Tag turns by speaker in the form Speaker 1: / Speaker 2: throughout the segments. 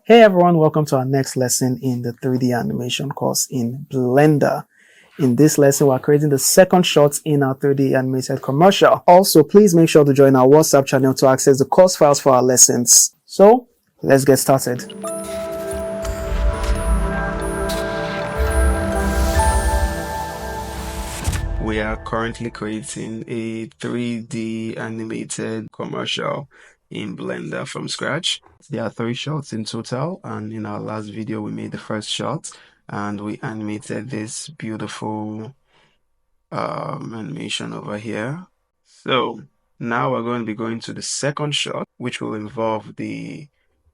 Speaker 1: Hey everyone, welcome to our next lesson in the 3D animation course in Blender. In this lesson, we're creating the second shot in our 3D animated commercial. Also, please make sure to join our WhatsApp channel to access the course files for our lessons. So, let's get started.
Speaker 2: We are currently creating a 3D animated commercial in Blender from scratch. There are 3 shots in total, and in our last video we made the first shot and we animated this beautiful animation over here. So now we're going to be going to the second shot, which will involve the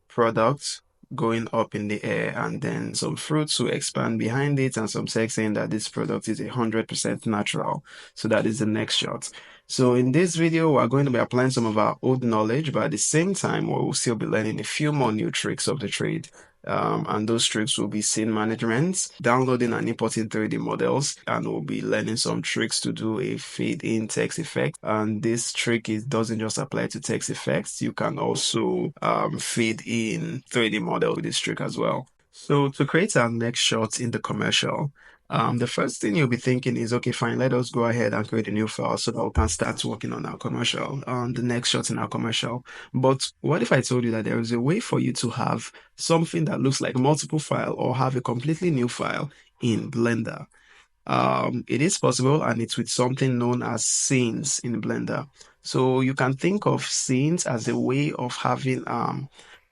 Speaker 2: product going up in the air and then some fruits will expand behind it and some text saying that this product is 100% natural. So that is the next shot. So in this video, we're going to be applying some of our old knowledge, but at the same time, we will still be learning a few more new tricks of the trade. And those tricks will be scene management, downloading and importing 3D models, and we'll be learning some tricks to do a fade-in text effect. And this trick doesn't just apply to text effects. You can also fade in 3D model with this trick as well. So to create our next shot in the commercial, the first thing you'll be thinking is, okay, fine, let us go ahead and create a new file so that we can start working on our commercial, on the next shot in our commercial. But what if I told you that there is a way for you to have something that looks like multiple file or have a completely new file in Blender? It is possible, and it's with something known as scenes in Blender. So you can think of scenes as a way of having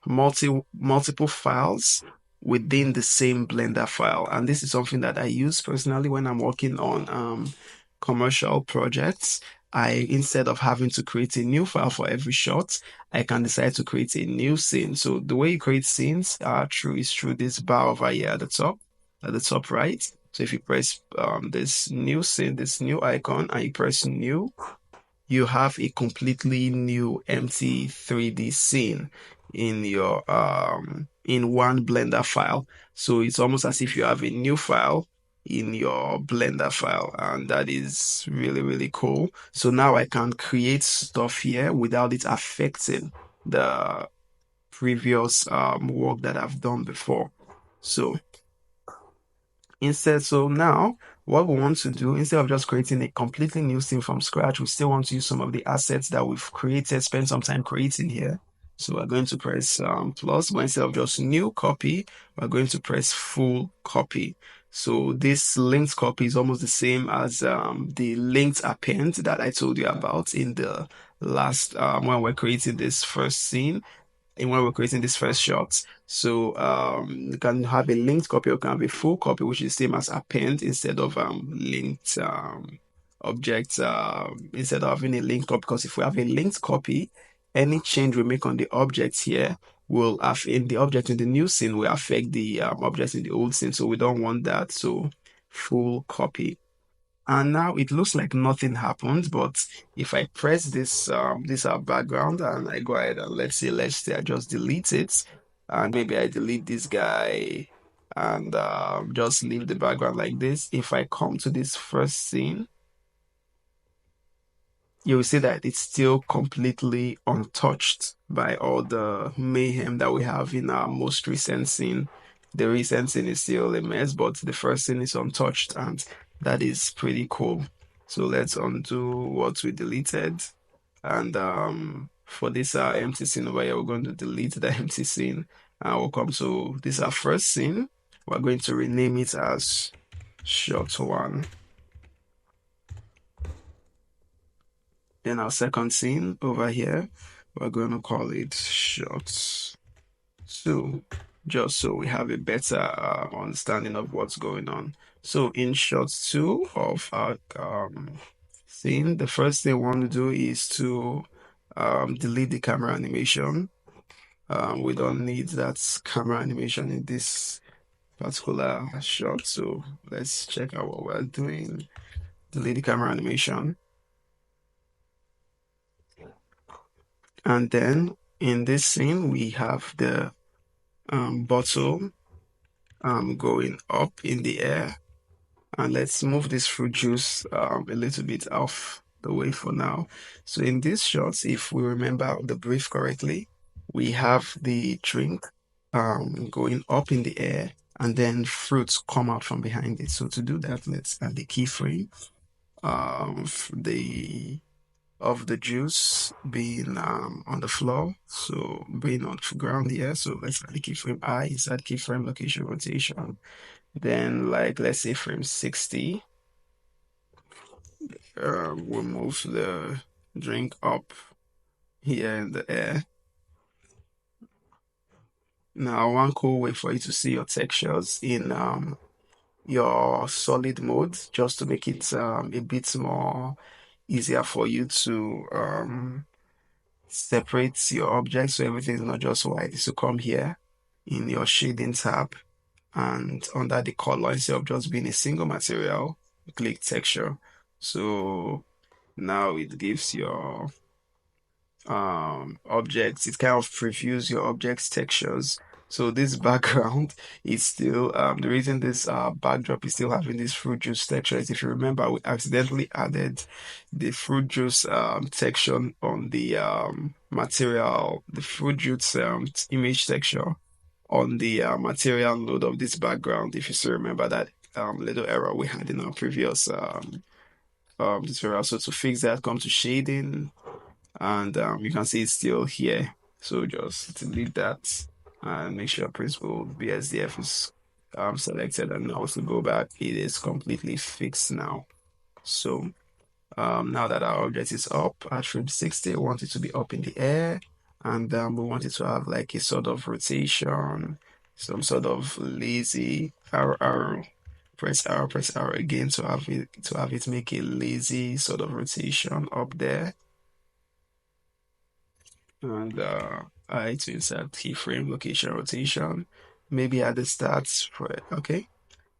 Speaker 2: multiple files within the same Blender file. And this is something that I use personally when I'm working on commercial projects. Instead of having to create a new file for every shot, I can decide to create a new scene. So the way you create scenes is through this bar over here at the top right. So if you press this new scene, this new icon, and you press new, you have a completely new empty 3D scene in your in one Blender file. So it's almost as if you have a new file in your Blender file, and that is really, really cool. So now I can create stuff here without it affecting the previous work that I've done before. So so now what we want to do, instead of just creating a completely new scene from scratch, we still want to use some of the assets that we've created, spend some time creating here. So we're going to press plus, but instead of just new copy, we're going to press full copy. So this linked copy is almost the same as the linked append that I told you about in the last when we're creating this first scene and when we're creating this first shot. So you can have a linked copy or can have a full copy, which is same as append instead of linked objects instead of having a linked copy. Because if we have a linked copy, any change we make on the object here will have in the object in the new scene will affect the objects in the old scene. So we don't want that. So full copy. And now it looks like nothing happened, but if I press this background and I go ahead and let's say I just delete it, and maybe I delete this guy and just leave the background like this. If I come to this first scene, you will see that it's still completely untouched by all the mayhem that we have in our most recent scene. The recent scene is still a mess, but the first scene is untouched, and that is pretty cool. So let's undo what we deleted. And for this empty scene over here, we're going to delete the empty scene. And we'll come to this our first scene. We're going to rename it as shot 1. Then our second scene over here, we're going to call it shot 2, just so we have a better understanding of what's going on. So in shot 2 of our scene, the first thing we want to do is to delete the camera animation. We don't need that camera animation in this particular shot. So let's check out what we're doing. Delete the camera animation. And then in this scene, we have the bottle going up in the air. And let's move this fruit juice a little bit off the way for now. So in this shot, if we remember the brief correctly, we have the drink going up in the air, and then fruits come out from behind it. So to do that, let's add the keyframe the of the juice being on the floor, so being on the ground here. So let's add the keyframe I, inside keyframe location rotation. Then like let's say frame 60. We'll move the drink up here in the air. Now, one cool way for you to see your textures in your solid mode, just to make it a bit more easier for you to separate your objects so everything is not just white, is to come here in your shading tab, and under the color, instead of just being a single material, click texture. So now it gives your objects, it kind of previews your objects textures. So this background is still the reason this backdrop is still having this fruit juice texture is, if you remember, we accidentally added the fruit juice texture on the material, the fruit juice image texture on the material node of this background. If you still remember that little error we had in our previous tutorial. So to fix that, come to shading, and you can see it's still here. So just delete that and make sure principal BSDF is selected, and also go back. It is completely fixed now. So now that our object is up at frame 60, we want it to be up in the air, and we want it to have like a sort of rotation, some sort of lazy arrow. Press arrow again to have it make a lazy sort of rotation up there. And I to insert keyframe location rotation, maybe at the start for it. Okay.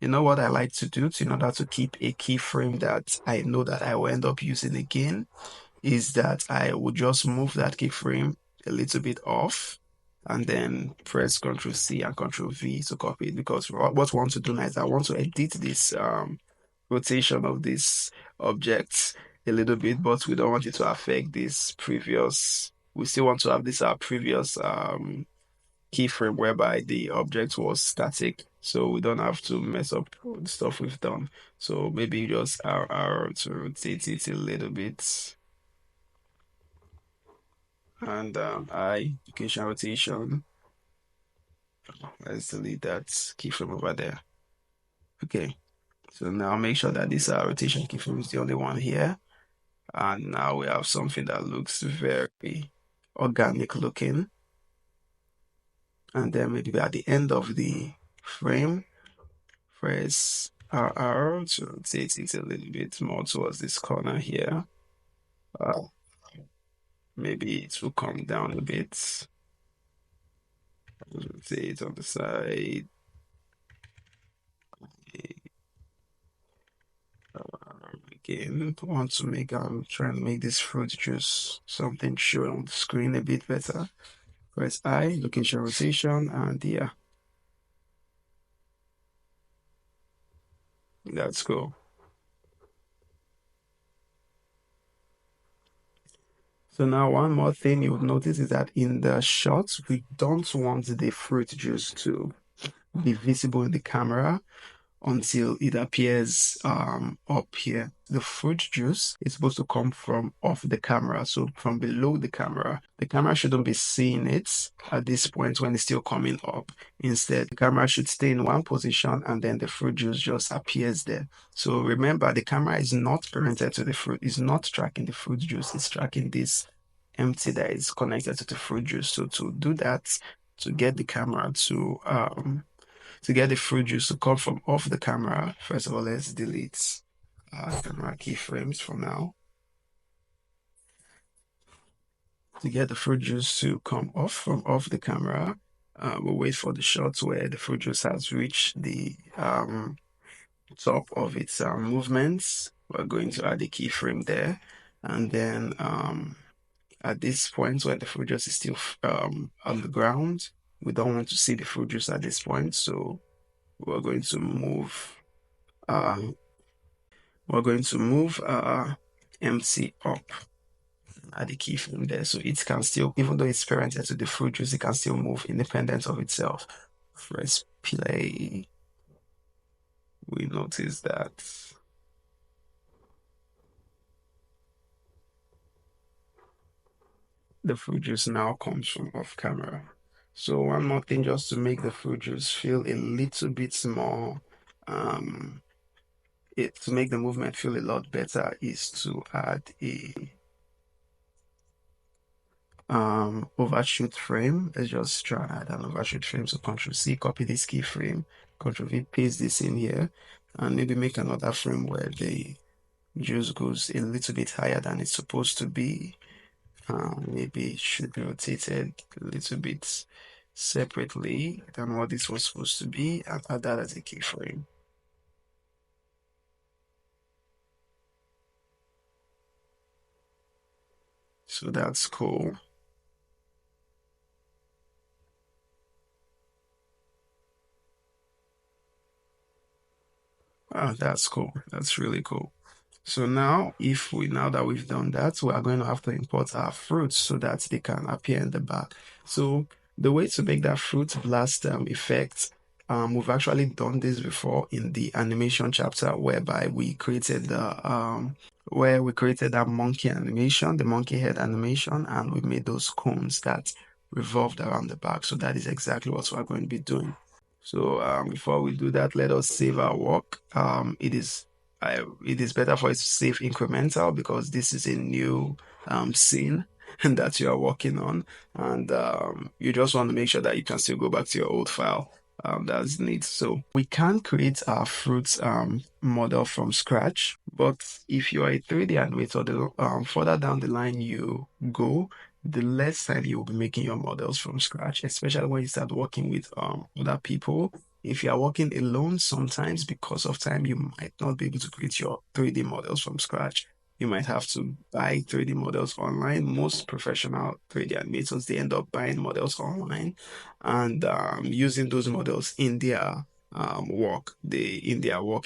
Speaker 2: You know what I like to do in order to keep a keyframe that I know that I will end up using again, is that I will just move that keyframe a little bit off, and then press Ctrl C and Ctrl V to copy it, because what we want to do now is I want to edit this rotation of this object a little bit, but we don't want it to affect this previous. We still want to have this our previous keyframe whereby the object was static, so we don't have to mess up the stuff we've done. So maybe just R to rotate it a little bit, and I location rotation. Let's delete that keyframe over there. Okay, so now make sure that this rotation keyframe is the only one here. And now we have something that looks very organic looking. And then maybe at the end of the frame, press RR to rotate it a little bit more towards this corner here. Maybe it will come down a bit. Rotate on the side. Again, want to make, I'm trying to make this fruit juice something show on the screen a bit better. Press I, location rotation, and yeah, that's cool. So now one more thing you would notice is that in the shots, we don't want the fruit juice to be visible in the camera until it appears up here. The fruit juice is supposed to come from off the camera, so from below the camera. The camera shouldn't be seeing it at this point when it's still coming up. Instead, the camera should stay in one position, and then the fruit juice just appears there. So remember, the camera is not oriented to the fruit, it's not tracking the fruit juice, it's tracking this empty that is connected to the fruit juice. So to do that, to get the camera to get the fruit juice to come from off the camera, first of all, let's delete camera keyframes for now. To get the fruit juice to come off from off the camera, we'll wait for the shot where the fruit juice has reached the top of its movements. We're going to add a keyframe there, and then at this point where the fruit juice is still on the ground, we don't want to see the fruit juice at this point, so we're going to move uh, empty up. add a keyframe there. So it can still, even though it's parented to the fruit juice, it can still move independent of itself. Press play. We notice that the fruit juice now comes from off camera. So one more thing, just to make the fruit juice feel a little bit more, to make the movement feel a lot better, is to add a overshoot frame. Let's just try and add an overshoot frame. So Control C, copy this keyframe, Control V, paste this in here, and maybe make another frame where the juice goes a little bit higher than it's supposed to be. Maybe it should be rotated a little bit separately than what this was supposed to be, and add that as a keyframe. So that's cool. That's cool. That's really cool. So now, now that we've done that, we are going to have to import our fruits so that they can appear in the back. So the way to make that fruit blast effect, we've actually done this before in the animation chapter, whereby we created that monkey animation, the monkey head animation, and we made those cones that revolved around the back. So that is exactly what we're going to be doing. So before we do that, let us save our work. It is better for us to save incremental because this is a new scene that you are working on, and you just want to make sure that you can still go back to your old file. That's neat. So we can create our fruits model from scratch, but if you are a 3D animator, the further down the line you go, the less time you will be making your models from scratch, especially when you start working with other people. If you are working alone, sometimes because of time, you might not be able to create your 3D models from scratch. You might have to buy 3D models online. Most professional 3D animators, they end up buying models online and using those models in their work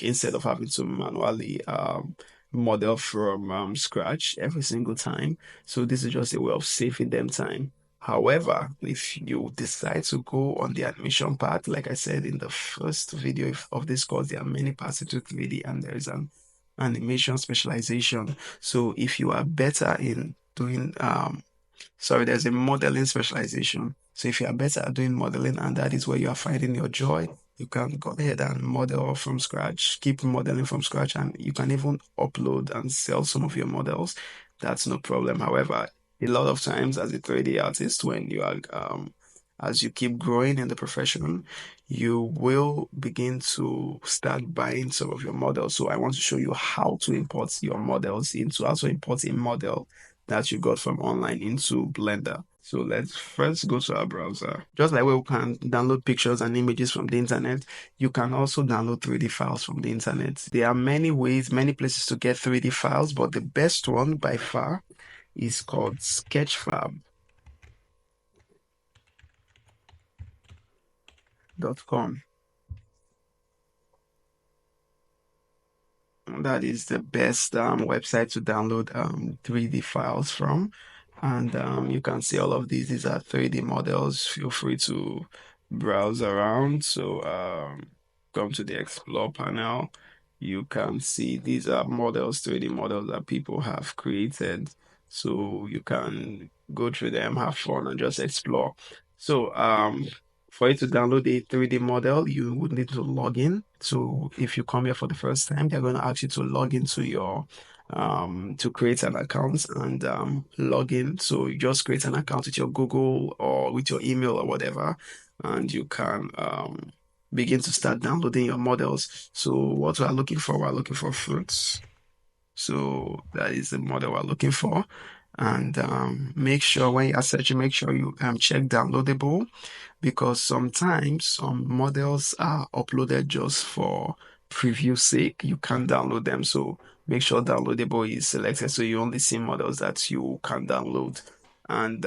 Speaker 2: instead of having to manually model from scratch every single time. So this is just a way of saving them time. However, if you decide to go on the animation part, like I said in the first video of this course, there are many parts into 3D and there is an animation specialization. So if you are better in doing there's a modeling specialization. So if you are better at doing modeling and that is where you are finding your joy, you can go ahead and model from scratch, keep modeling from scratch, and you can even upload and sell some of your models. That's no problem. However, a lot of times as a 3D artist, when you are as you keep growing in the profession, you will begin to start buying some of your models. So I want to show you how to import your models into, how to import a model that you got from online into Blender. So let's first go to our browser. Just like we can download pictures and images from the internet, you can also download 3D files from the internet. There are many ways, many places to get 3D files, but the best one by far is called sketchfab.com. That is the best website to download 3D files from. And you can see all of these. These are 3D models. Feel free to browse around. So come to the Explore panel. You can see these are models, 3D models that people have created. So you can go through them, have fun, and just explore. So for you to download a 3D model, you would need to log in. So if you come here for the first time, they're going to ask you to log into your to create an account and log in. So you just create an account with your Google or with your email or whatever, and you can begin to start downloading your models. So what we're looking for fruits. So that is the model we're looking for. And make sure when you are searching, make sure you check downloadable because sometimes some models are uploaded just for preview sake. You can't download them. So make sure downloadable is selected so you only see models that you can download. And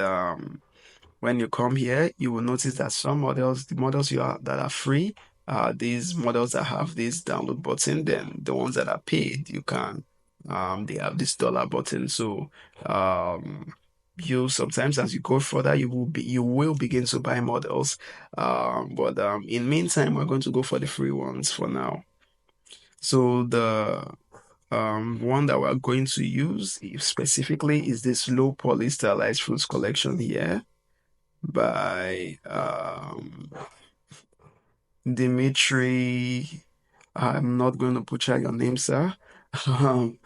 Speaker 2: when you come here, you will notice that some models, the models that are free, these models that have this download button, then the ones that are paid, you can they have this dollar button. So you sometimes as you go further, you will begin to buy models. But in meantime, we're going to go for the free ones for now. So the one that we're going to use specifically is this low poly stylized fruits collection here by Dimitri. I'm not going to butcher your name, sir. Um,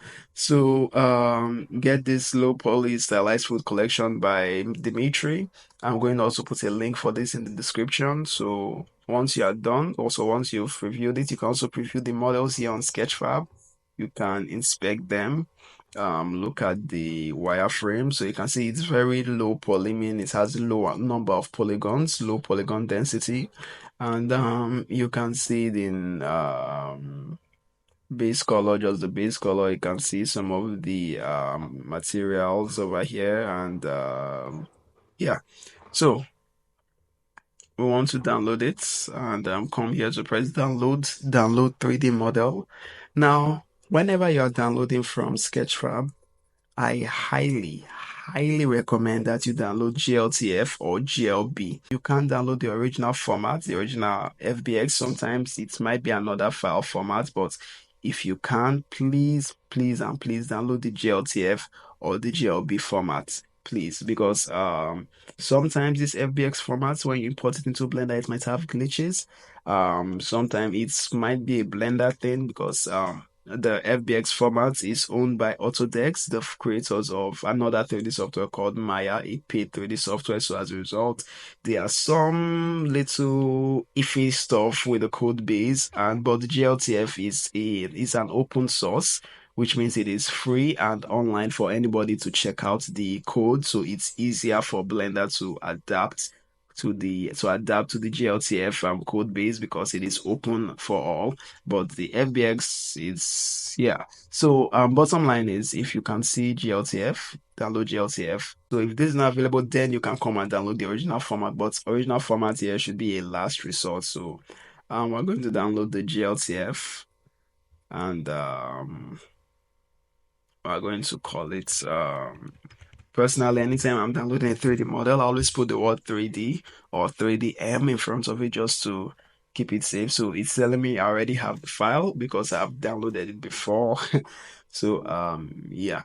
Speaker 2: get this low poly stylized food collection by Dimitri. I'm going to also put a link for this in the description. So once you are done, also once you've reviewed it, you can also preview the models here on Sketchfab. You can inspect them. Look at the wireframe. So you can see it's very low poly, meaning it has low number of polygons, low polygon density. And you can see it in base color, just the base color. You can see some of the materials over here, and yeah. So we want to download it, and come here to press download 3D model. Now, whenever you are downloading from Sketchfab, I highly recommend that you download GLTF or GLB. You can't download the original format, the original FBX. Sometimes it might be another file format, but if you can, please download the GLTF or the GLB format, please, because sometimes this FBX formats, when you import it into Blender, it might have glitches. Sometimes it might be a Blender thing because the FBX format is owned by Autodesk, the creators of another 3D software called Maya, a paid 3D software. So as a result, there are some little iffy stuff with the code base, but the GLTF is an open source, which means it is free and online for anybody to check out the code. So it's easier for Blender to adapt to the GLTF code base because it is open for all. But the FBX is, yeah. So bottom line is, if you can see GLTF, download GLTF. So if this is not available, then you can come and download the original format. But original format here should be a last resort. So we're going to download the GLTF, and we're going to call it personally, anytime I'm downloading a 3D model, I always put the word 3D or 3DM in front of it just to keep it safe. So it's telling me I already have the file because I've downloaded it before. So yeah.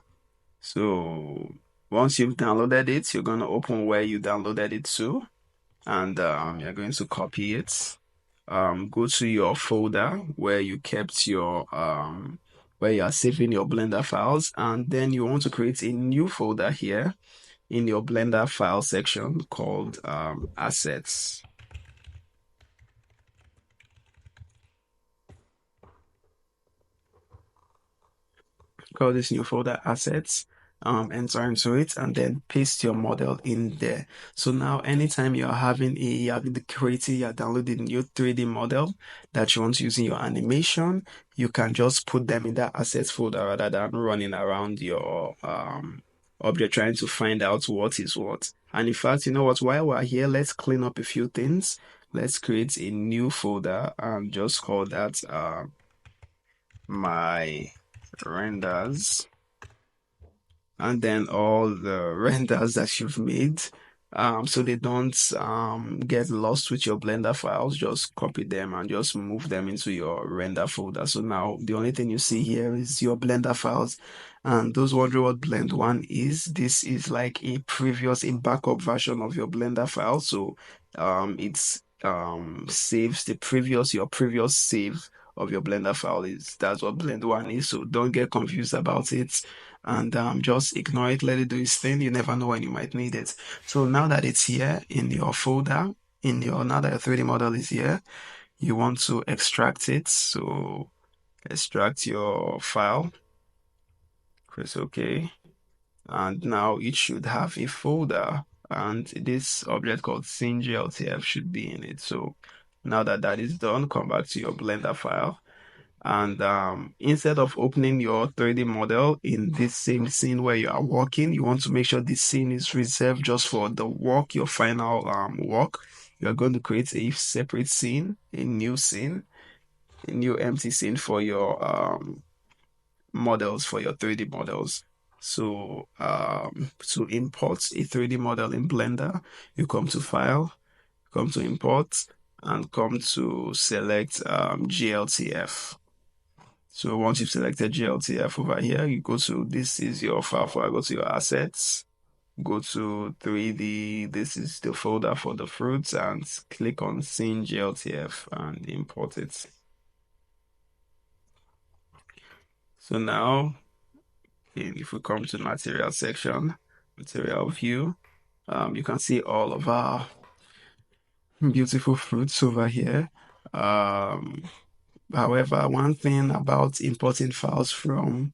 Speaker 2: So once you've downloaded it, you're gonna open where you downloaded it to, and you're going to copy it. Go to your folder where you kept your where you are saving your Blender files, and then you want to create a new folder here in your Blender file section called assets. Call this new folder assets. Enter into it and then paste your model in there. So now anytime you're you're downloading a new 3D model that you want to use in your animation, you can just put them in that assets folder rather than running around your object trying to find out what is what. And in fact, you know what, while we're here, let's clean up a few things. Let's create a new folder and just call that my renders, and then all the renders that you've made, so they don't get lost with your Blender files. Just copy them and just move them into your render folder. So now the only thing you see here is your Blender files. And those wondering what Blend 1 is, this is like a backup version of your Blender file. So it's saves your previous save of your Blender file. That's what Blend 1 is. So don't get confused about it, and just ignore it, let it do its thing. You never know when you might need it. So now that it's here in your folder, now that your 3D model is here, you want to extract it. So extract your file, press OK, and now it should have a folder, and this object called scene.gltf should be in it. So now that that is done, come back to your Blender file, and instead of opening your 3D model in this same scene where you are working, you want to make sure this scene is reserved just for the work, your final work. You are going to create a separate scene, a new empty scene for your models for your 3D models. So to import a 3D model in Blender, you come to File, come to Import, and come to select GLTF. So once you've selected GLTF over here, you go to, this is your file folder, go to your assets, go to 3D, this is the folder for the fruits, and click on Scene GLTF and import it. So now, if we come to the material section, material view, you can see all of our beautiful fruits over here. However, one thing about importing files from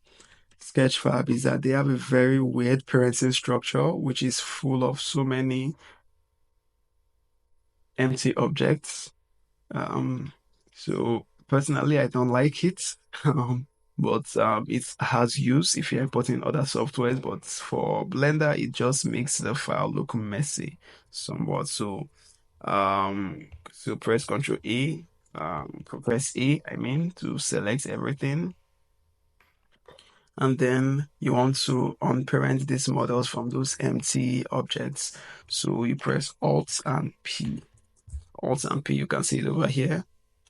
Speaker 2: Sketchfab is that they have a very weird parenting structure, which is full of so many empty objects. So personally, I don't like it. But it has use if you're importing other softwares. But for Blender, it just makes the file look messy somewhat. So press Ctrl E, press E, I mean, to select everything. And then you want to unparent these models from those empty objects. So you press Alt and P. Alt and P, you can see it over here.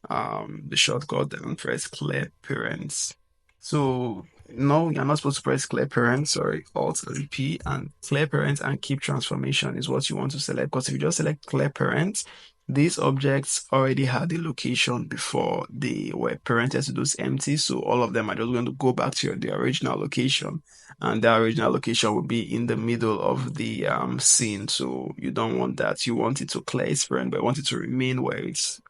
Speaker 2: The shortcut, and press clear parents. So no, you're not supposed to press clear parent, sorry, Alt and P, and clear parent and keep transformation is what you want to select. Because if you just select clear parent, these objects already had a location before they were parented to those empty. So all of them are just going to go back to the original location. And that original location will be in the middle of the scene. So you don't want that. You want it to clear its parent, but you want it to remain where it's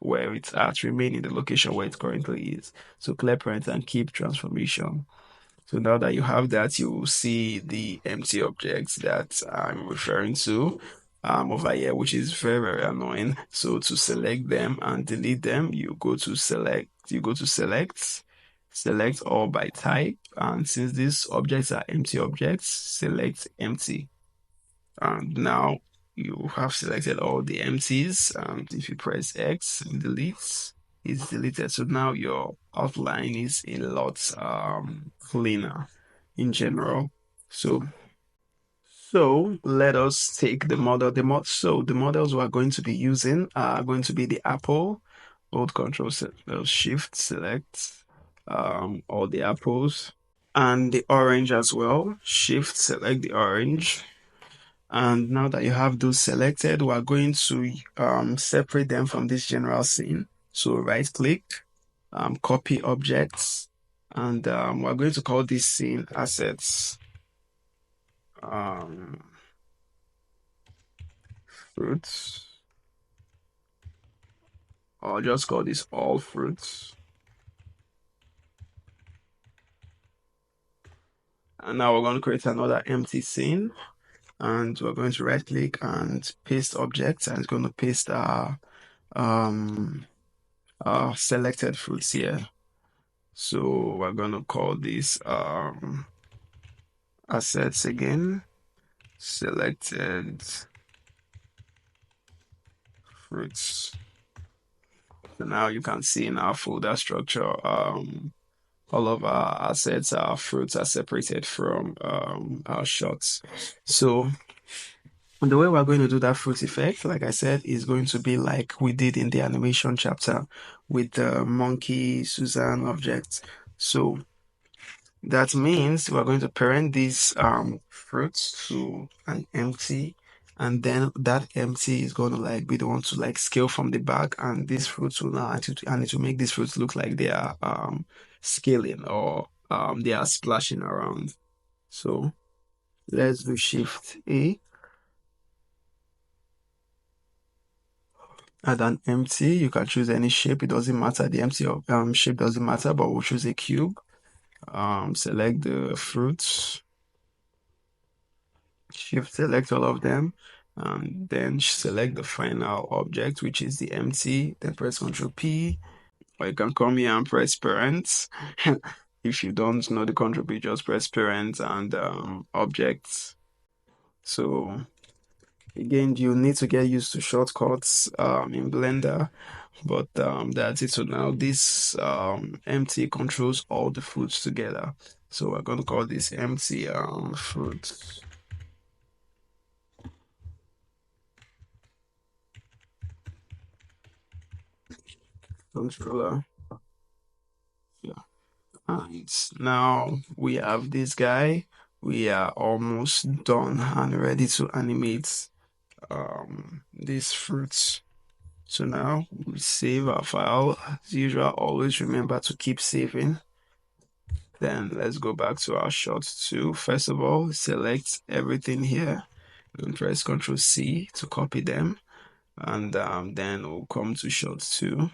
Speaker 2: at, remain in the location where it currently is. So clear parent and keep transformation. So now that you have that, you will see the empty objects that I'm referring to over here, which is very, very annoying. So to select them and delete them, you go to select all by type. And since these objects are empty objects, select empty. And now you have selected all the empties. And if you press X and delete, it's deleted. So now your outline is a lot cleaner in general. So let us take the model. So the models we are going to be using are going to be the apple. Hold Control Shift select all the apples, and the orange as well. Shift select the orange. And now that you have those selected, we're going to separate them from this general scene. So right click, copy objects, and we're going to call this scene assets. Fruits, or just call this all fruits. And now we're going to create another empty scene, and we're going to right click and paste objects, and it's going to paste our selected fruits here. So we're going to call this assets again, selected fruits. So now you can see in our folder structure, all of our assets, our fruits are separated from our shots. So the way we're going to do that fruit effect, like I said, is going to be like we did in the animation chapter with the monkey Susan object. So that means we're going to parent these fruits to an empty, and then that empty is going to like be the one to like scale from the back, and these fruits will now and it will make these fruits look like they are scaling, or they are splashing around. So let's do Shift A, add an empty. You can choose any shape, it doesn't matter. The empty shape doesn't matter, but we'll choose a cube. Select the fruits, Shift select all of them, and then select the final object, which is the empty. Then press Ctrl P, or you can come here and press parent. If you don't know the Ctrl P, just press parent and objects. So again, you need to get used to shortcuts in Blender, but that's it. So now this empty controls all the fruits together. So we're going to call this empty fruit controller. Yeah. And now we have this guy. We are almost done and ready to animate these fruits. So now we save our file. As usual, always remember to keep saving. Then let's go back to our shot 2. First of all, select everything here and press Ctrl C to copy them. And then we'll come to shot 2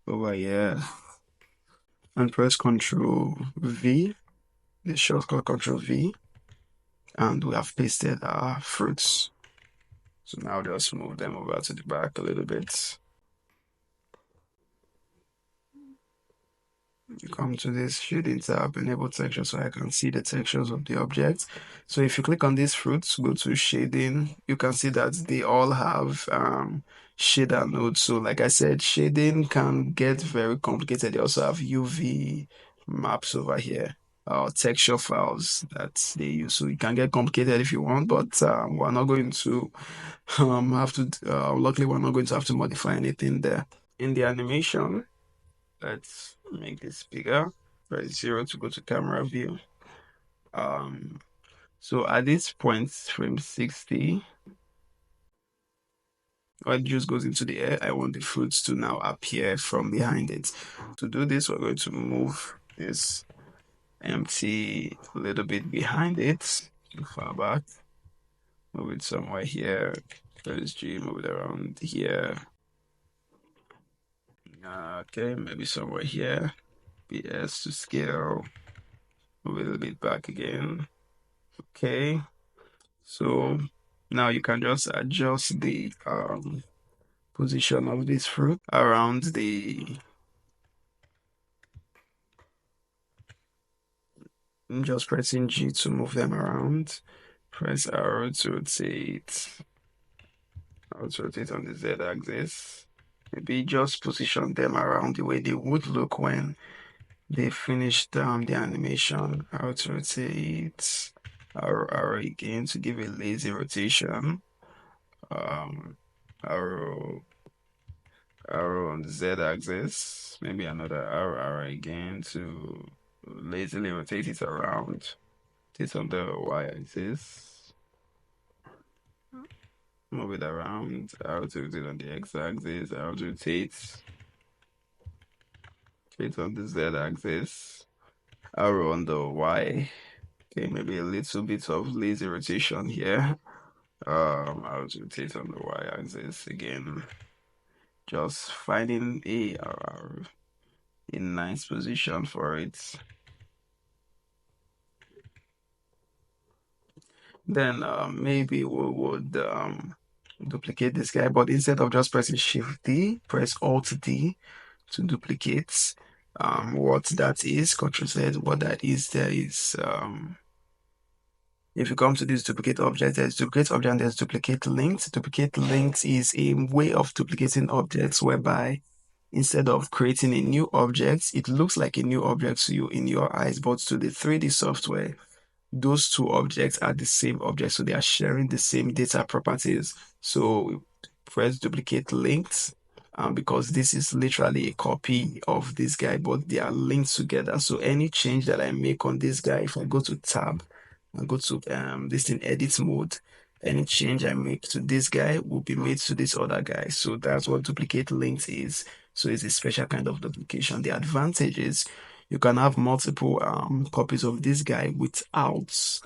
Speaker 2: over here and press Ctrl V, the shortcut Ctrl V, and we have pasted our fruits. So now just move them over to the back a little bit. You come to this shading tab, enable texture so I can see the textures of the object. So if you click on these fruits, go to shading, you can see that they all have shader nodes. So like I said, shading can get very complicated. They also have UV maps over here, texture files that they use. So it can get complicated if you want, but we're not going to have to, luckily we're not going to have to modify anything there. In the animation, let's make this bigger. Press 0 to go to camera view. So at this point, frame 60, when it just goes into the air, I want the fruits to now appear from behind it. To do this, we're going to move this empty a little bit behind it, far back. Move it somewhere here. Press G, move it around here. Okay, maybe somewhere here. PS to scale. Move it a little bit back again. Okay. So now you can just adjust the position of this fruit around the, I'm just pressing G to move them around. Press arrow to rotate. Arrow to rotate on the Z axis. Maybe just position them around the way they would look when they finished the animation. Arrow to rotate. Arrow again to give a lazy rotation. Arrow on the z-axis, maybe another arrow again to lazily rotate it around. Rotate on the y-axis, move it around. Arrow to rotate on the x-axis, arrow to rotate on the z-axis, arrow on the y. Okay, maybe a little bit of lazy rotation here. Arrow to rotate on the y-axis again. Just finding a nice position for it. Then maybe we would duplicate this guy, but instead of just pressing Shift D, press Alt D to duplicate. What that is, Control Z, what that is, there is if you come to this duplicate object, there's duplicate object and there's duplicate links. Duplicate links is a way of duplicating objects whereby instead of creating a new object, it looks like a new object to you in your eyes, but to the 3D software, those two objects are the same object, so they are sharing the same data properties. So press duplicate links, because this is literally a copy of this guy, but they are linked together. So any change that I make on this guy, if I go to tab and go to this in edit mode, any change I make to this guy will be made to this other guy. So that's what duplicate links is. So it's a special kind of duplication. The advantage is you can have multiple copies of this guy without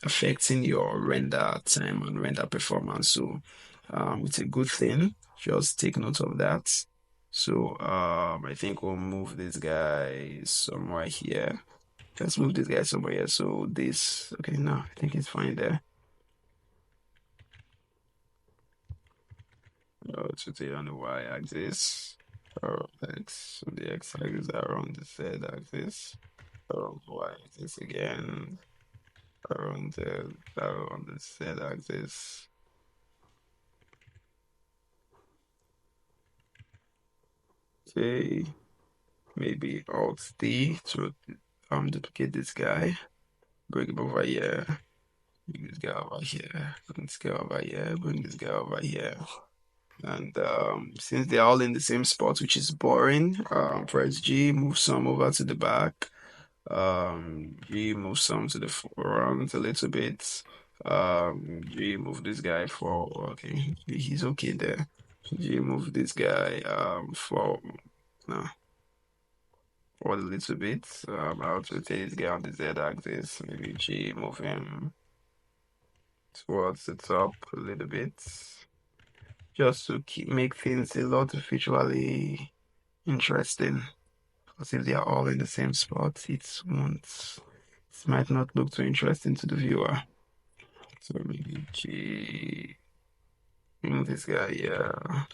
Speaker 2: affecting your render time and render performance. So it's a good thing. Just take note of that. So I think we'll move this guy somewhere here. Let's move this guy somewhere here. So this, okay, no, I think it's fine there. To take on the y-axis, or x on the x-axis, around the z-axis, around the y-axis again, around the z-axis. Okay, maybe Alt D to duplicate this guy, bring him over here, bring this guy over here, bring this guy over here, bring this guy over here. And since they're all in the same spot, which is boring, press G, move some over to the back. G, move some to the front a little bit. G, move this guy for, okay, he's okay there. G, move this guy for, no, forward a little bit. I'll rotate this guy on the Z axis. Maybe G, move him towards the top a little bit. Just to make things a lot visually interesting. Because if they are all in the same spot, it might not look too interesting to the viewer. So maybe G, this guy, yeah.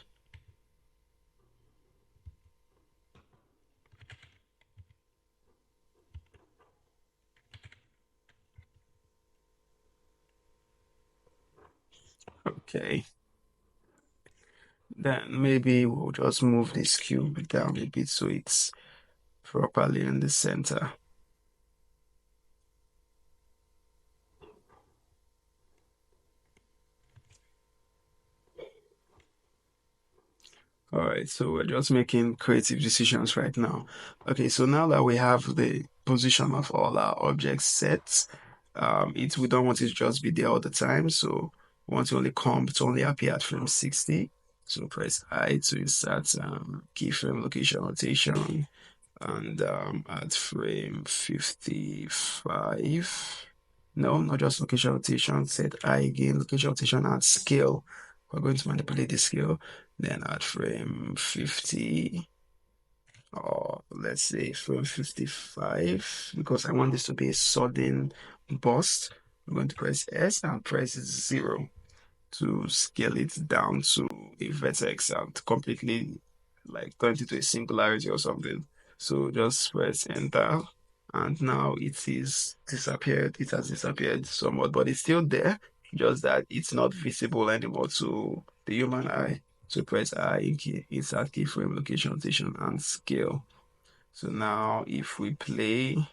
Speaker 2: Okay. Then maybe we'll just move this cube down a bit so it's properly in the center. All right, so we're just making creative decisions right now. Okay, so now that we have the position of all our objects set, we don't want it to just be there all the time. So we want to only appear at frame 60. So press I to insert keyframe location rotation and at frame 55. No, not just location rotation, set I again, location rotation and scale. We're going to manipulate the scale. Then at frame 50, or let's say frame 55, because I want this to be a sudden burst, I'm going to press S and press 0 to scale it down to a vertex and completely like turn it to a singularity or something. So just press enter and now it is disappeared. It has disappeared somewhat, but it's still there, just that it's not visible anymore to the human eye. So press I, insert keyframe, location, rotation, and scale. So now if we play,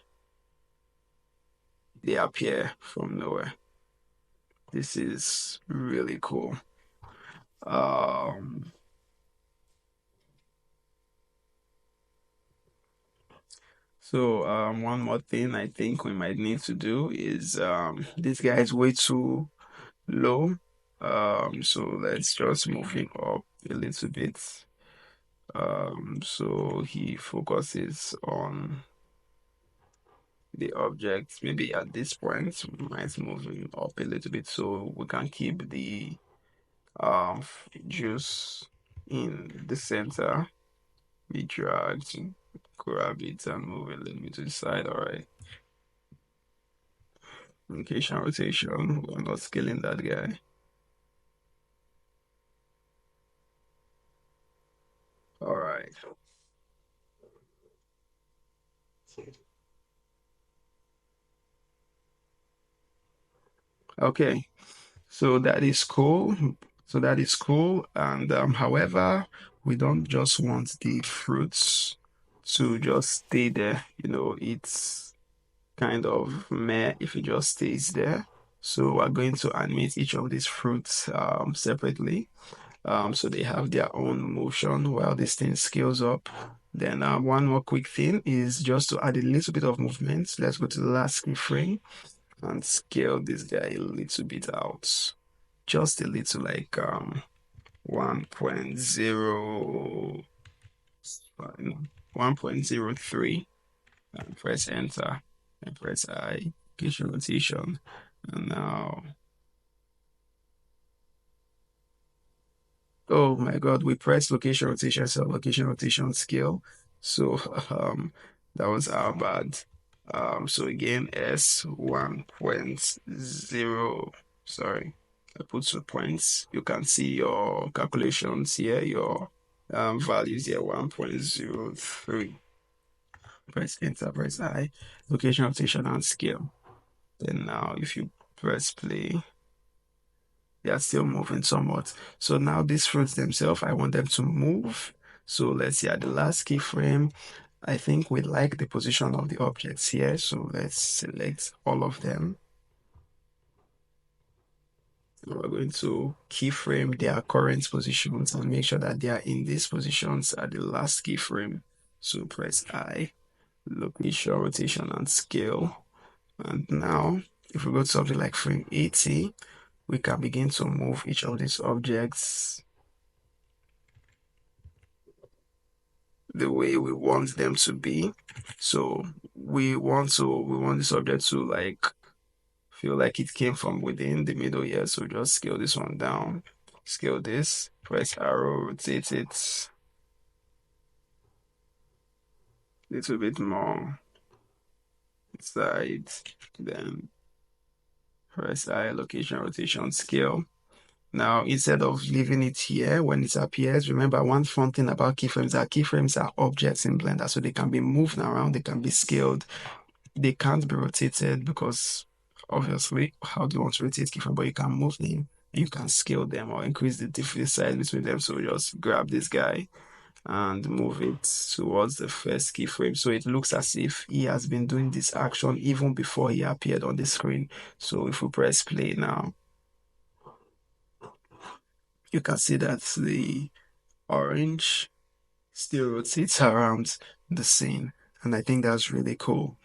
Speaker 2: they appear from nowhere. This is really cool. Um, so one more thing I think we might need to do is this guy is way too low. So let's just move him up a little bit. So he focuses on the object. Maybe at this point we might move him up a little bit so we can keep the juice in the center. We drag to grab it and move it a little bit to the side. All right. Location rotation. We're not scaling that guy. All right. Okay. So that is cool. So that is cool. And however, we don't just want the fruits to just stay there. It's kind of meh if it just stays there. So we're going to animate each of these fruits separately. So they have their own motion while this thing scales up. Then one more quick thing is just to add a little bit of movement. Let's go to the last frame and scale this guy a little bit out. Just a little, like 1.0, 1.03, and press enter and press I, location rotation. And now, oh my God, we press location rotation, so location rotation scale. So that was our bad. So again, S 1.0, sorry, I put 2 points. You can see your calculations here, your values here, 1.03. Press enter, press I, location rotation and scale. Then now if you press play, they are still moving somewhat. So now these fruits themselves, I want them to move. So let's see at the last keyframe, I think we like the position of the objects here, so let's select all of them. We're going to keyframe their current positions and make sure that they are in these positions at the last keyframe. So press I, location, rotation, and scale. And now, if we go to something like frame 80, we can begin to move each of these objects the way we want them to be. So we want this object to like feel like it came from within the middle here. So just scale this one down, scale this, press arrow, rotate it a little bit more inside, then press I, location, rotation, scale. Now, instead of leaving it here when it appears, remember one fun thing about keyframes are objects in Blender, so they can be moved around, they can be scaled, they can't be rotated because obviously, how do you want to rotate keyframe? But you can move them, you can scale them or increase the difference size between them. So just grab this guy and move it towards the first keyframe. So it looks as if he has been doing this action even before he appeared on the screen. So if we press play now, you can see that the orange still rotates around the scene. And I think that's really cool.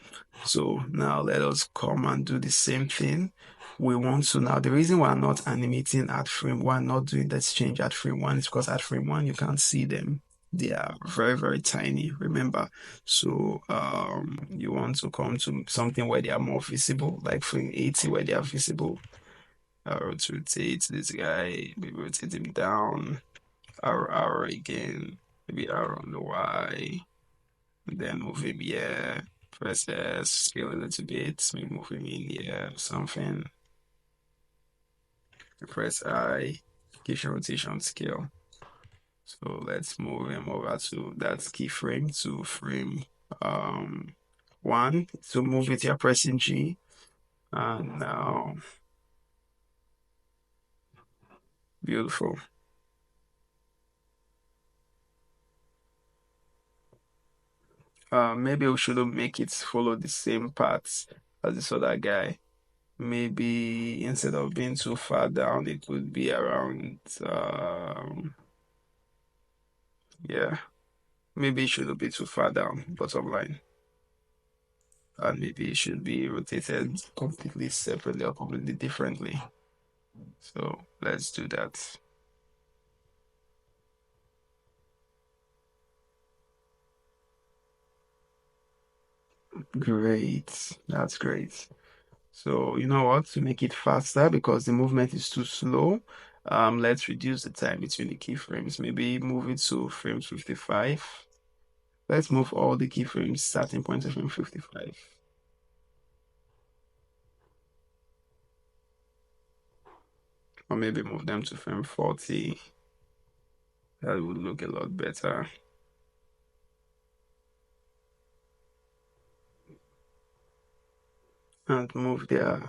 Speaker 2: So now let us come and do the same thing. We want to now, the reason why I'm not animating at frame one, not doing this change at frame one is because at frame one, you can't see them. They are very, very tiny, remember. So you want to come to something where they are more visible, like frame 80 where they are visible. Rotate this guy, maybe rotate him down, arrow again, maybe arrow on the Y, and then move him here, press S, scale a little bit, maybe move him in here, something, press I, give your rotation scale. So let's move him over to that keyframe to frame one. So move it here, pressing G, and now beautiful. Maybe we shouldn't make it follow the same paths as this other guy. Maybe instead of being too far down, it would be around, yeah, maybe it shouldn't be too far down, bottom line. And maybe it should be rotated completely separately or completely differently. So let's do that. Great, that's great. So you know what, to make it faster because the movement is too slow, let's reduce the time between the keyframes. Maybe move it to frame 55. Let's move all the keyframes starting point to frame 55. Or maybe move them to frame 40. That would look a lot better. And move their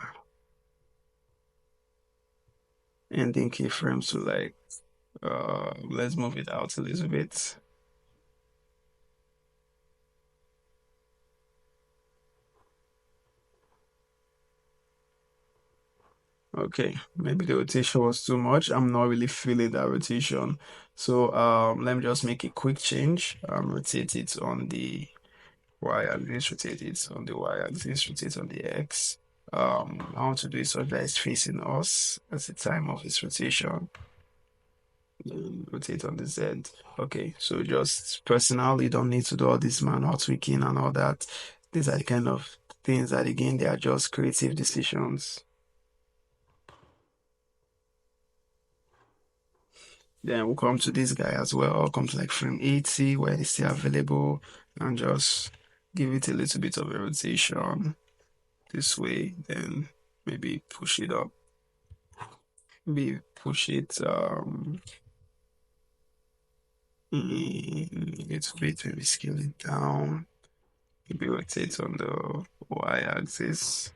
Speaker 2: ending keyframes to like, let's move it out a little bit. Okay, maybe the rotation was too much. I'm not really feeling that rotation. So let me just make a quick change. Rotate it on the y-axis, rotate it on the y-axis, rotate on the x. I want to do it so that it's facing us at the time of its rotation. Then rotate on the Z. Okay, so just personal, you don't need to do all this manual tweaking and all that. These are the kind of things that again they are just creative decisions. Then we'll come to this guy as well. I'll come to like frame 80 where it's still available and just give it a little bit of a rotation this way. Then maybe push it up. Maybe push it a little bit, maybe scale it down. Maybe rotate on the y-axis.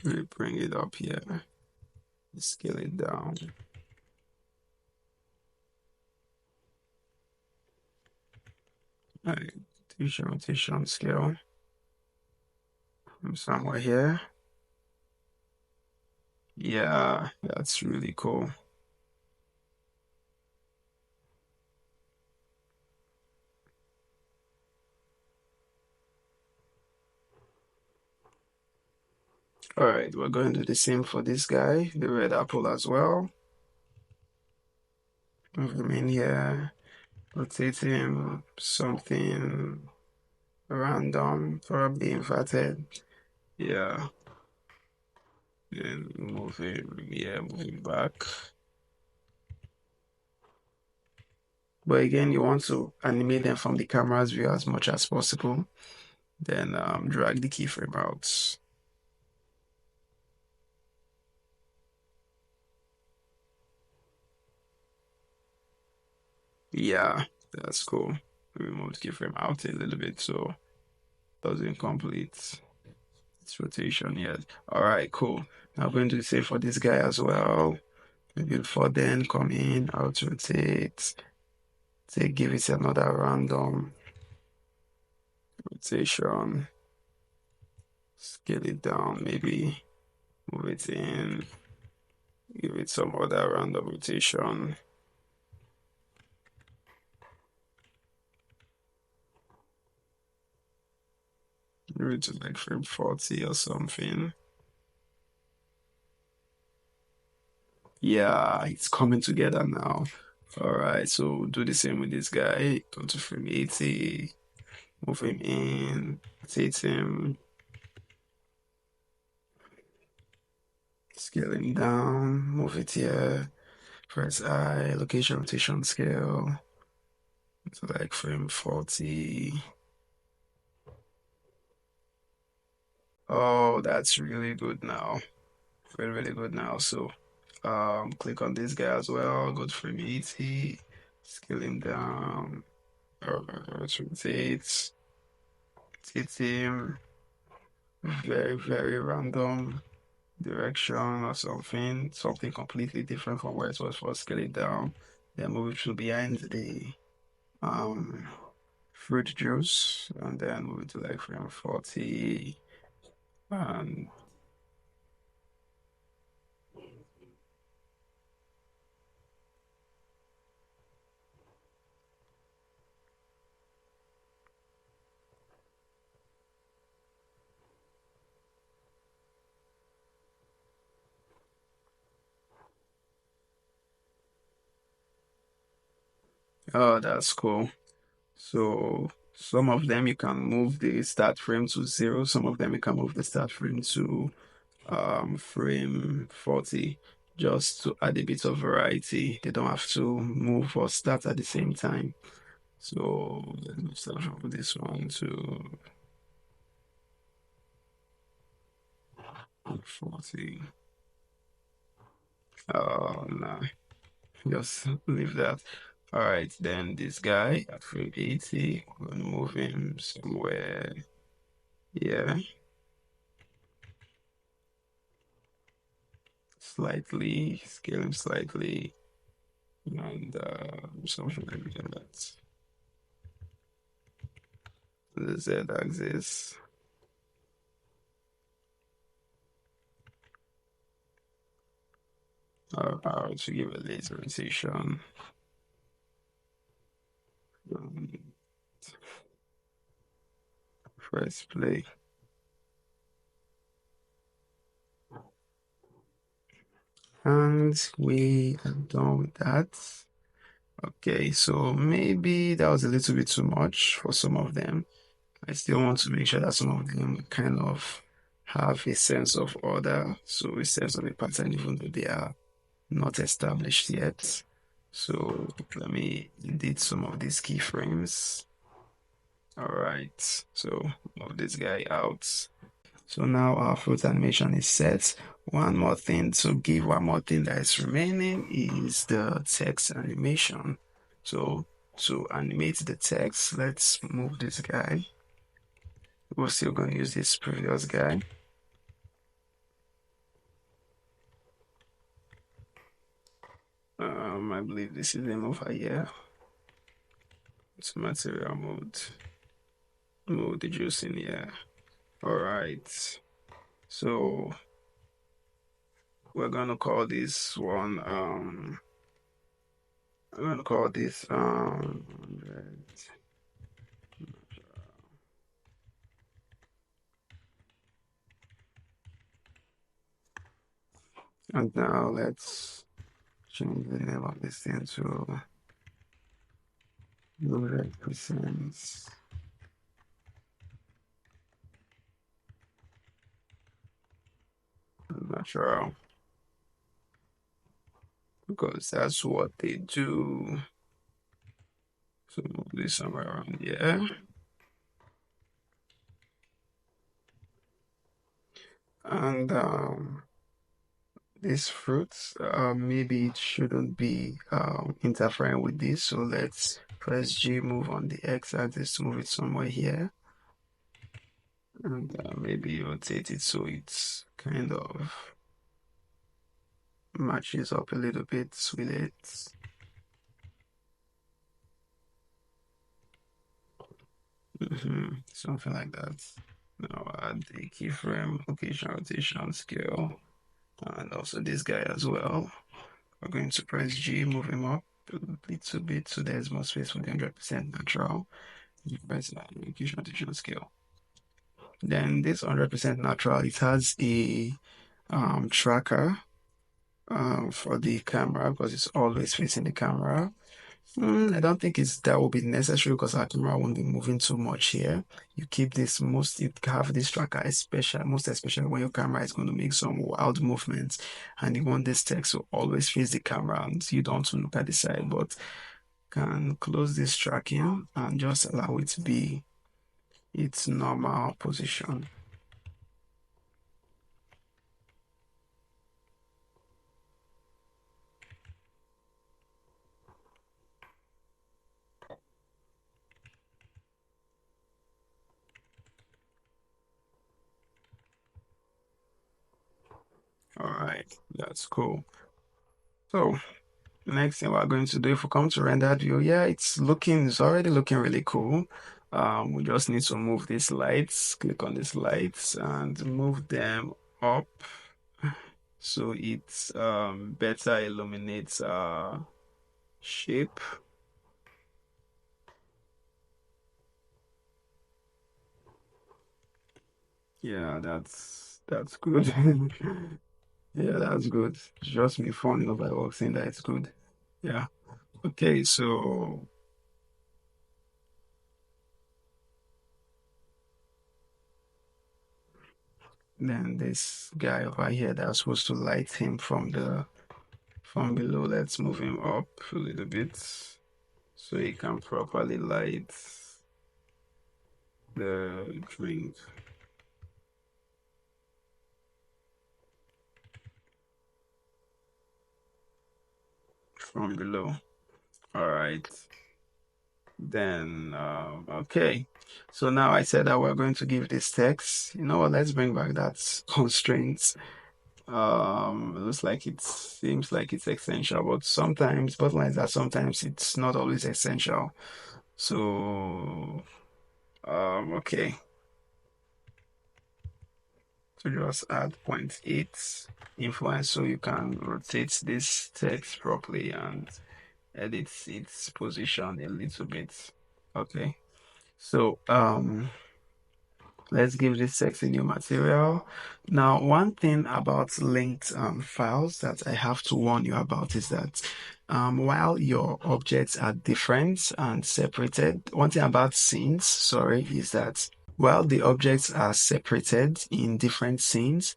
Speaker 2: Maybe bring it up here. Scale it down. Alright, rotation scale from somewhere here. Yeah, that's really cool. Alright, we're going to do the same for this guy, the red apple as well. Move him in here, rotate him, something random, probably inverted. Yeah, and move him, yeah, move him back. But again, you want to animate them from the camera's view as much as possible. Then drag the keyframe out. Yeah, that's cool. Remove the keyframe out a little bit so it doesn't complete its rotation yet. All right, cool. Now I'm going to say for this guy as well. Maybe before then, come in, out rotate. Say give it another random rotation. Scale it down, maybe move it in. Give it some other random rotation. Maybe to like frame 40 or something. Yeah, it's coming together now. All right, so do the same with this guy. Go to frame 80, move him in, rotate him, scale him down, move it here, press I, location rotation scale, to like frame 40. Oh, that's really good now. Really, really good now. So click on this guy as well, go to frame 80, scale him down, rotate, rotate him, very, very random direction or something completely different from where it was first. Scale it down, then move it to behind the um fruit juice, and then move it to like frame 40. And oh, that's cool. So some of them you can move the start frame to 0, some of them you can move the start frame to frame 40, just to add a bit of variety. They don't have to move or start at the same time. So let me start from this one to 40. Oh no, just leave that. All right, then this guy at frame 80, we're gonna move him somewhere. Yeah, slightly, scale him slightly, and something like that. The Z axis. How to give a laser rotation. Um, Press play. And we are done with that. Okay, so maybe that was a little bit too much for some of them. I still want to make sure that some of them kind of have a sense of order, so a sense of a pattern, even though they are not established yet. So let me edit some of these keyframes. All right, so move this guy out. So now our fruit animation is set. One more thing that is remaining is the text animation. So to animate the text, let's move this guy. We're still going to use this previous guy. I believe this is him over here. It's material mode reducing, yeah. All right. So we're gonna call this one I'm gonna call this 100. And now let's change the name of this thing to 100% natural, because that's what they do. So move this somewhere around here. And these fruits, maybe it shouldn't be interfering with this. So let's press G, move on the X axis to move it somewhere here. And maybe rotate it so it's kind of matches up a little bit with it. Something like that. Now add the keyframe, location, rotation, scale, and also this guy as well. We're going to press G, move him up a little bit so there's more space for the 100% natural. You press that location, rotation, scale. Then this 100% natural, it has a tracker for the camera because it's always facing the camera. I don't think that will be necessary because our camera won't be moving too much here. You keep this you have this tracker most especially when your camera is going to make some wild movements and you want this text to always face the camera and you don't want to look at the side, but can close this tracking and just allow it to be its normal position. All right, that's cool. So next thing we're going to do, if we come to rendered view, yeah, it's already looking really cool. We just need to move these lights, click on these lights and move them up so it better illuminates our shape. Yeah, that's good. Yeah, that's good. It's just me falling over by work saying that it's good. Yeah. Okay, so then this guy over here that's supposed to light him from below, let's move him up a little bit so he can properly light the drink from below. All right. Then, okay. So now I said that we're going to give this text. You know what? Let's bring back that constraint. It looks like it seems like it's essential, but sometimes, bottom line is that sometimes it's not always essential. So, okay. So just add 0.8 influence so you can rotate this text properly and edit its position a little bit. Okay. So let's give this text a new material. Now, one thing about linked files that I have to warn you about is that while your objects are different and separated, one thing about scenes, sorry, is that while the objects are separated in different scenes,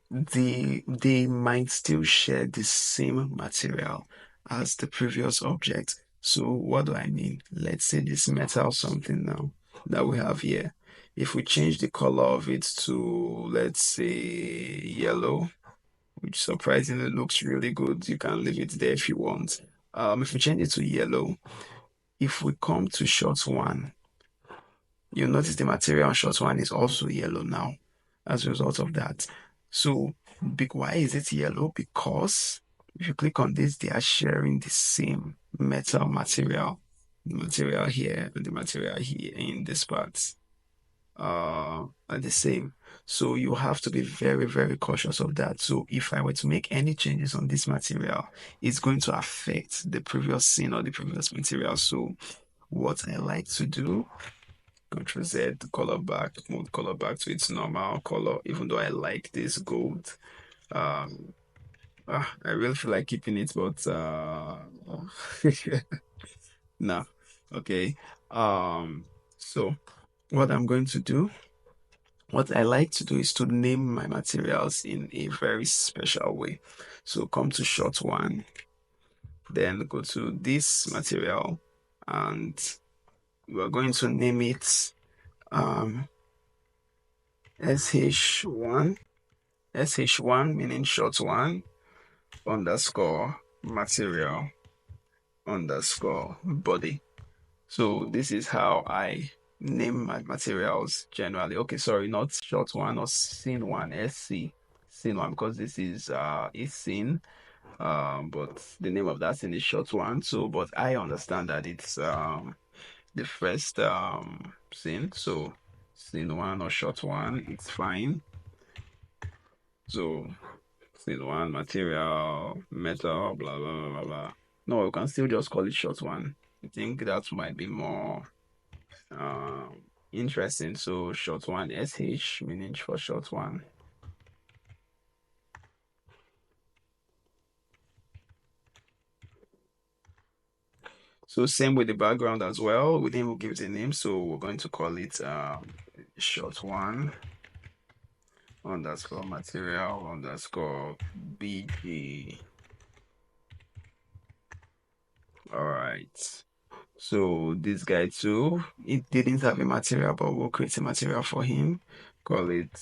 Speaker 2: they might still share the same material as the previous object. So what do I mean? Let's say this metal something now that we have here. If we change the color of it to, let's say, yellow, which surprisingly looks really good, you can leave it there if you want. If we change it to yellow, if we come to shot one, you'll notice the material on shot one is also yellow now as a result of that. So, why is it yellow? Because if you click on this, they are sharing the same metal material. the material here and the material here in this part are the same. So you have to be very, very cautious of that. So if I were to make any changes on this material, it's going to affect the previous scene or the previous material. So what I like to do, Ctrl Z, color back, move color back to its normal color, even though I like this gold. Um, I really feel like keeping it, but no. Okay. So what I'm going to do, what I like to do is to name my materials in a very special way. So come to shot one, then go to this material, and we're going to name it SH1, SH1 meaning shot one underscore material underscore body. So this is how I name my materials generally. Okay, sorry, not shot one or scene one, SC scene one, because this is a scene. But the name of that scene is shot one. So, but I understand that it's the first scene. So scene one or shot one, it's fine. So scene one, material, metal, blah blah blah blah blah. No, you can still just call it shot one. I think that might be more interesting. So short one, SH meaning for short one. So same with the background as well. We didn't give it a name, so we're going to call it short one underscore material underscore BG. All right. So this guy too, it didn't have a material, but we'll create a material for him. Call it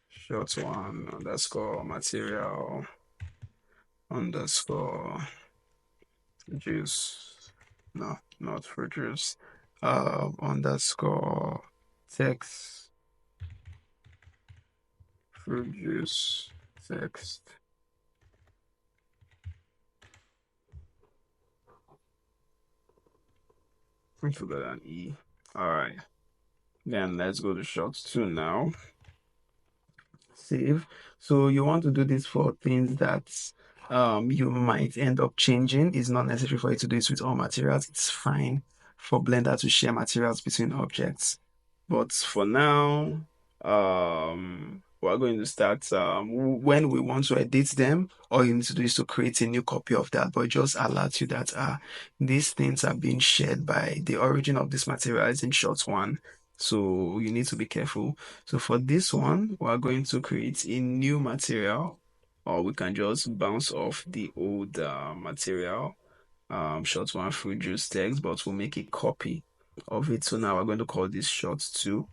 Speaker 2: short one underscore material underscore juice. No, not for juice. Underscore text fruit juice text. I forgot an E. All right. Then let's go to shot two now. Save. So you want to do this for things that you might end up changing. It's not necessary for you to do this with all materials. It's fine for Blender to share materials between objects. But for now, we're going to start when we want to edit them. All you need to do is to create a new copy of that, but it just alerts you that these things are being shared by the origin of this material is in shot one. So you need to be careful. So for this one, we're going to create a new material, or we can just bounce off the old material, shot one fruit juice text, but we'll make a copy of it. So now we're going to call this shot two,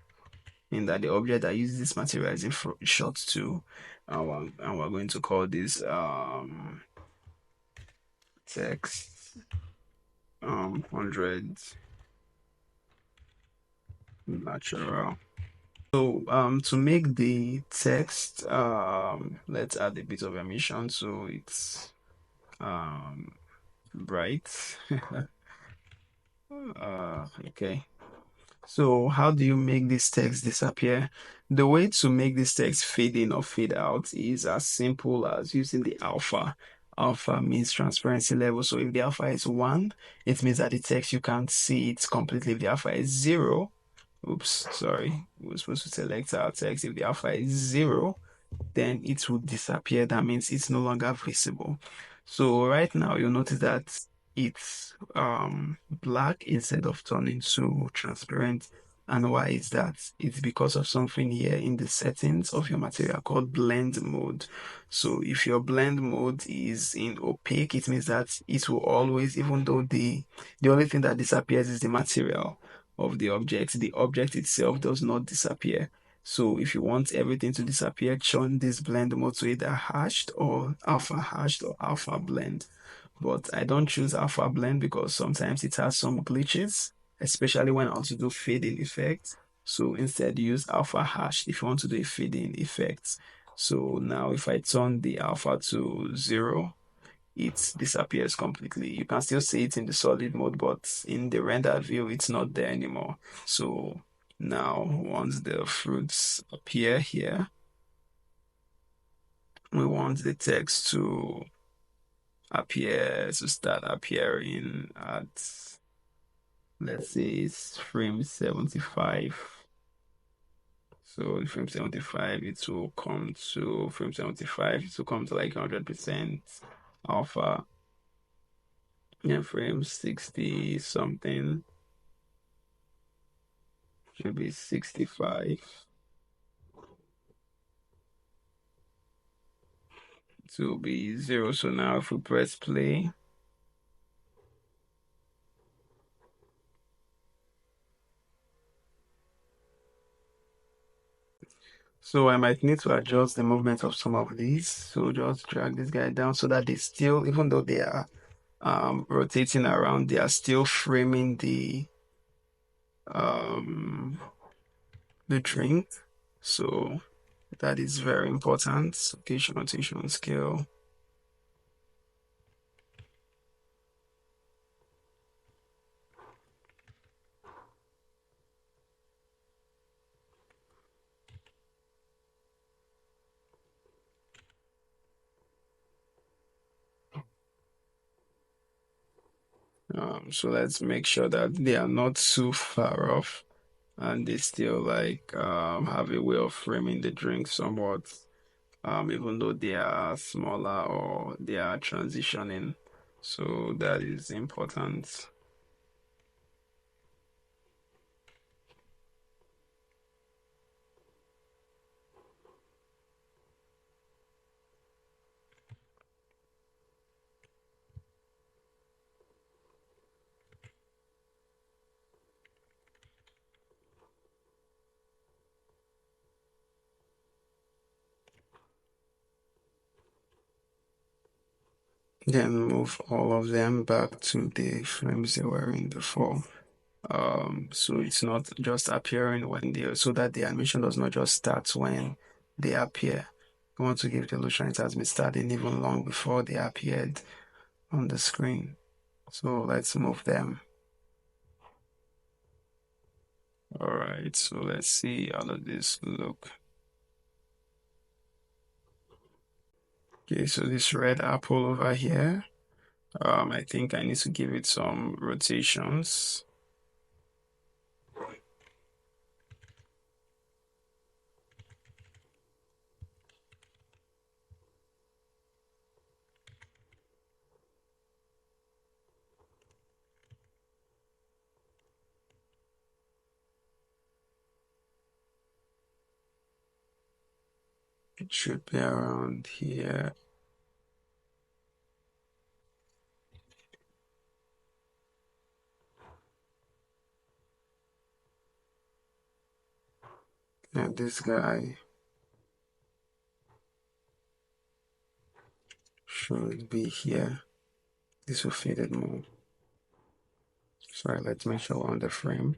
Speaker 2: in that the object that uses this material is in shot two, and we're going to call this text 100 natural. So to make the text, let's add a bit of emission so it's bright. Okay. So how do you make this text disappear? The way to make this text fade in or fade out is as simple as using the alpha. Alpha means transparency level. So if the alpha is 1, it means that the text you can't see it completely. If the alpha is 0, oops, sorry, we're supposed to select our text. If the alpha is 0, then it will disappear. That means it's no longer visible. So right now you'll notice that it's black instead of turning to transparent. And why is that? It's because of something here in the settings of your material called blend mode. So if your blend mode is in opaque, it means that it will always, even though the only thing that disappears is the material of the object itself does not disappear. So if you want everything to disappear, turn this blend mode to either hashed or alpha blend. But I don't choose alpha blend because sometimes it has some glitches, especially when I want to do fading effects. So instead use alpha hash if you want to do a fading effect. So now if I turn the alpha to 0, it disappears completely. You can still see it in the solid mode, but in the rendered view, it's not there anymore. So now, once the fruits appear here, we want the text to start appearing at, let's say, it's frame 75. So in frame 75, it will come to frame 75, it will come to like 100% alpha. Yeah, frame 60 something should be 65 to be 0. So now if we press play, so I might need to adjust the movement of some of these. So just drag this guy down so that they still, even though they are rotating around, they are still framing um, the drink. So that is very important. Location, rotation, scale. So let's make sure that they are not too far off and they still like have a way of framing the drink somewhat, even though they are smaller or they are transitioning. So that is important. Then move all of them back to the frames they were in before. So it's not just appearing when they, so that the animation does not just start when they appear. We want to give the illusion it has been starting even long before they appeared on the screen. So let's move them. All right, so let's see how does this look. Okay, so this red apple over here, I think I need to give it some rotations. It should be around here. And this guy should be here. This will fit it more. Sorry, let's make sure we're on the frame.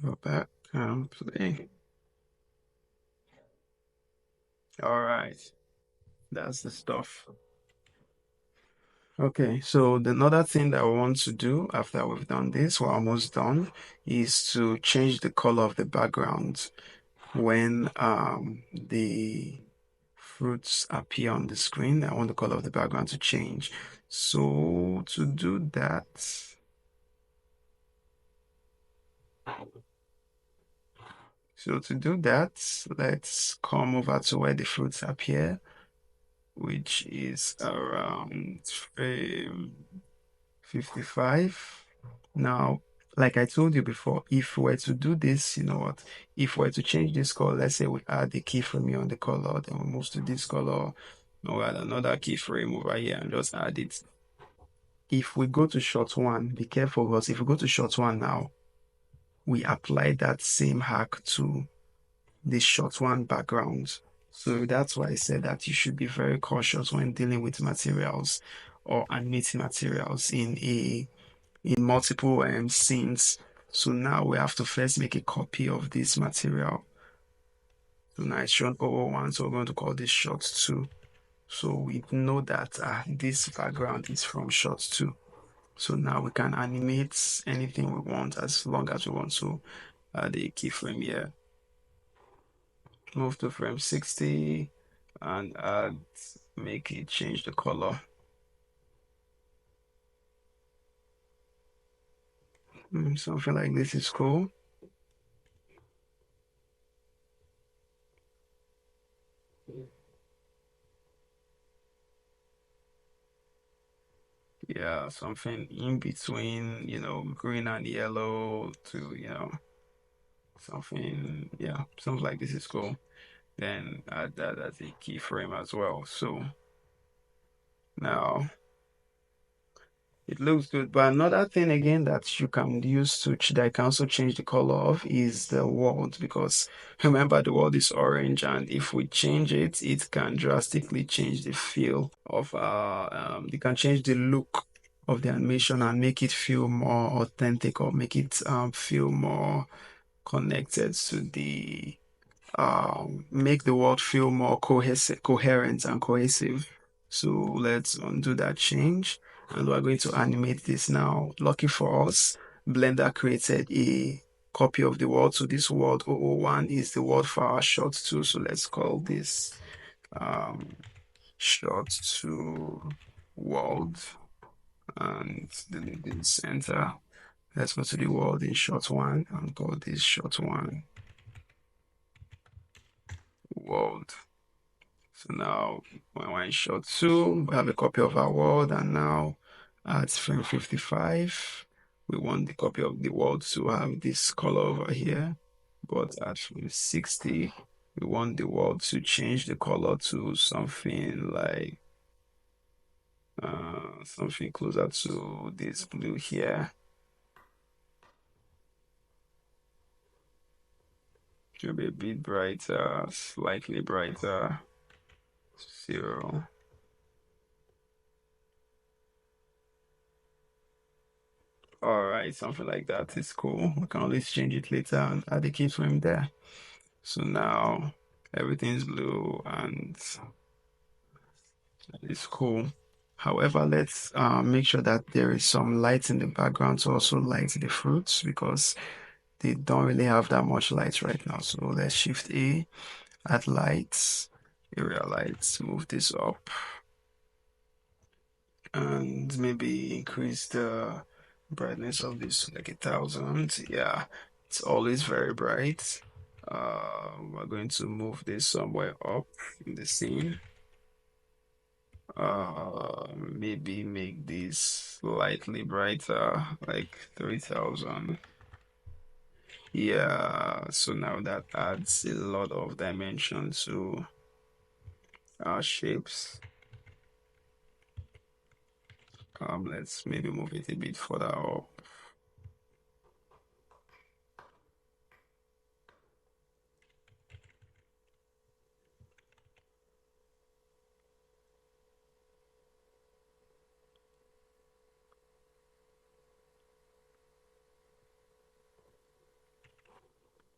Speaker 2: Go back and play. All right, that's the stuff. Okay, so the another thing that we want to do after we've done this, we're almost done, is to change the color of the background when the fruits appear on the screen. I want the color of the background to change. So to do that, let's come over to where the fruits appear, which is around frame 55. Now, like I told you before, if we were to do this, you know what? If we were to change this color, let's say we add the keyframe here on the color, then we move to this color, now we add another keyframe over here and just add it. If we go to shot one, be careful because if we go to shot one now, we apply that same hack to the shot one background. So that's why I said that you should be very cautious when dealing with materials or animating materials in multiple scenes. So now we have to first make a copy of this material. So now it's shown 001, so we're going to call this shot 2. So we know that this background is from shot 2. So now we can animate anything we want as long as we want to add a keyframe here. Move to frame 60 and make it change the color. Something like this is cool. Yeah, something in between, green and yellow to, something, yeah, something like this is cool. Then add that as a keyframe as well. So now it looks good. But another thing again that you can use that I can also change the color of is the world, because remember the world is orange, and if we change it, it can drastically change the feel of it can change the look of the animation and make it feel more authentic, or make it feel more connected to the make the world feel more coherent and cohesive. So let's undo that change, and we're going to animate this now. Lucky for us, Blender created a copy of the world. So this world 001 is the world for our shot 2. So let's call this um, shot 2 world, and delete this, enter. Let's go to the world in shot 1 and call this shot 1 world. So now when we're in shot 2, we have a copy of our world, and now at frame 55, we want the copy of the world to have this color over here. But at frame 60, we want the world to change the color to something like something closer to this blue here. Should be a bit brighter, slightly brighter. 0. All right, something like that is cool. We can always change it later and add a keyframe there. So now everything's blue and it's cool. However, let's make sure that there is some light in the background to also light the fruits, because they don't really have that much light right now. So let's shift A, add lights, area lights, move this up, and maybe increase the brightness of this to like 1,000. Yeah, it's always very bright. We're going to move this somewhere up in the scene. Maybe make this slightly brighter, like 3,000. Yeah, so now that adds a lot of dimension to our shapes. Let's maybe move it a bit further up.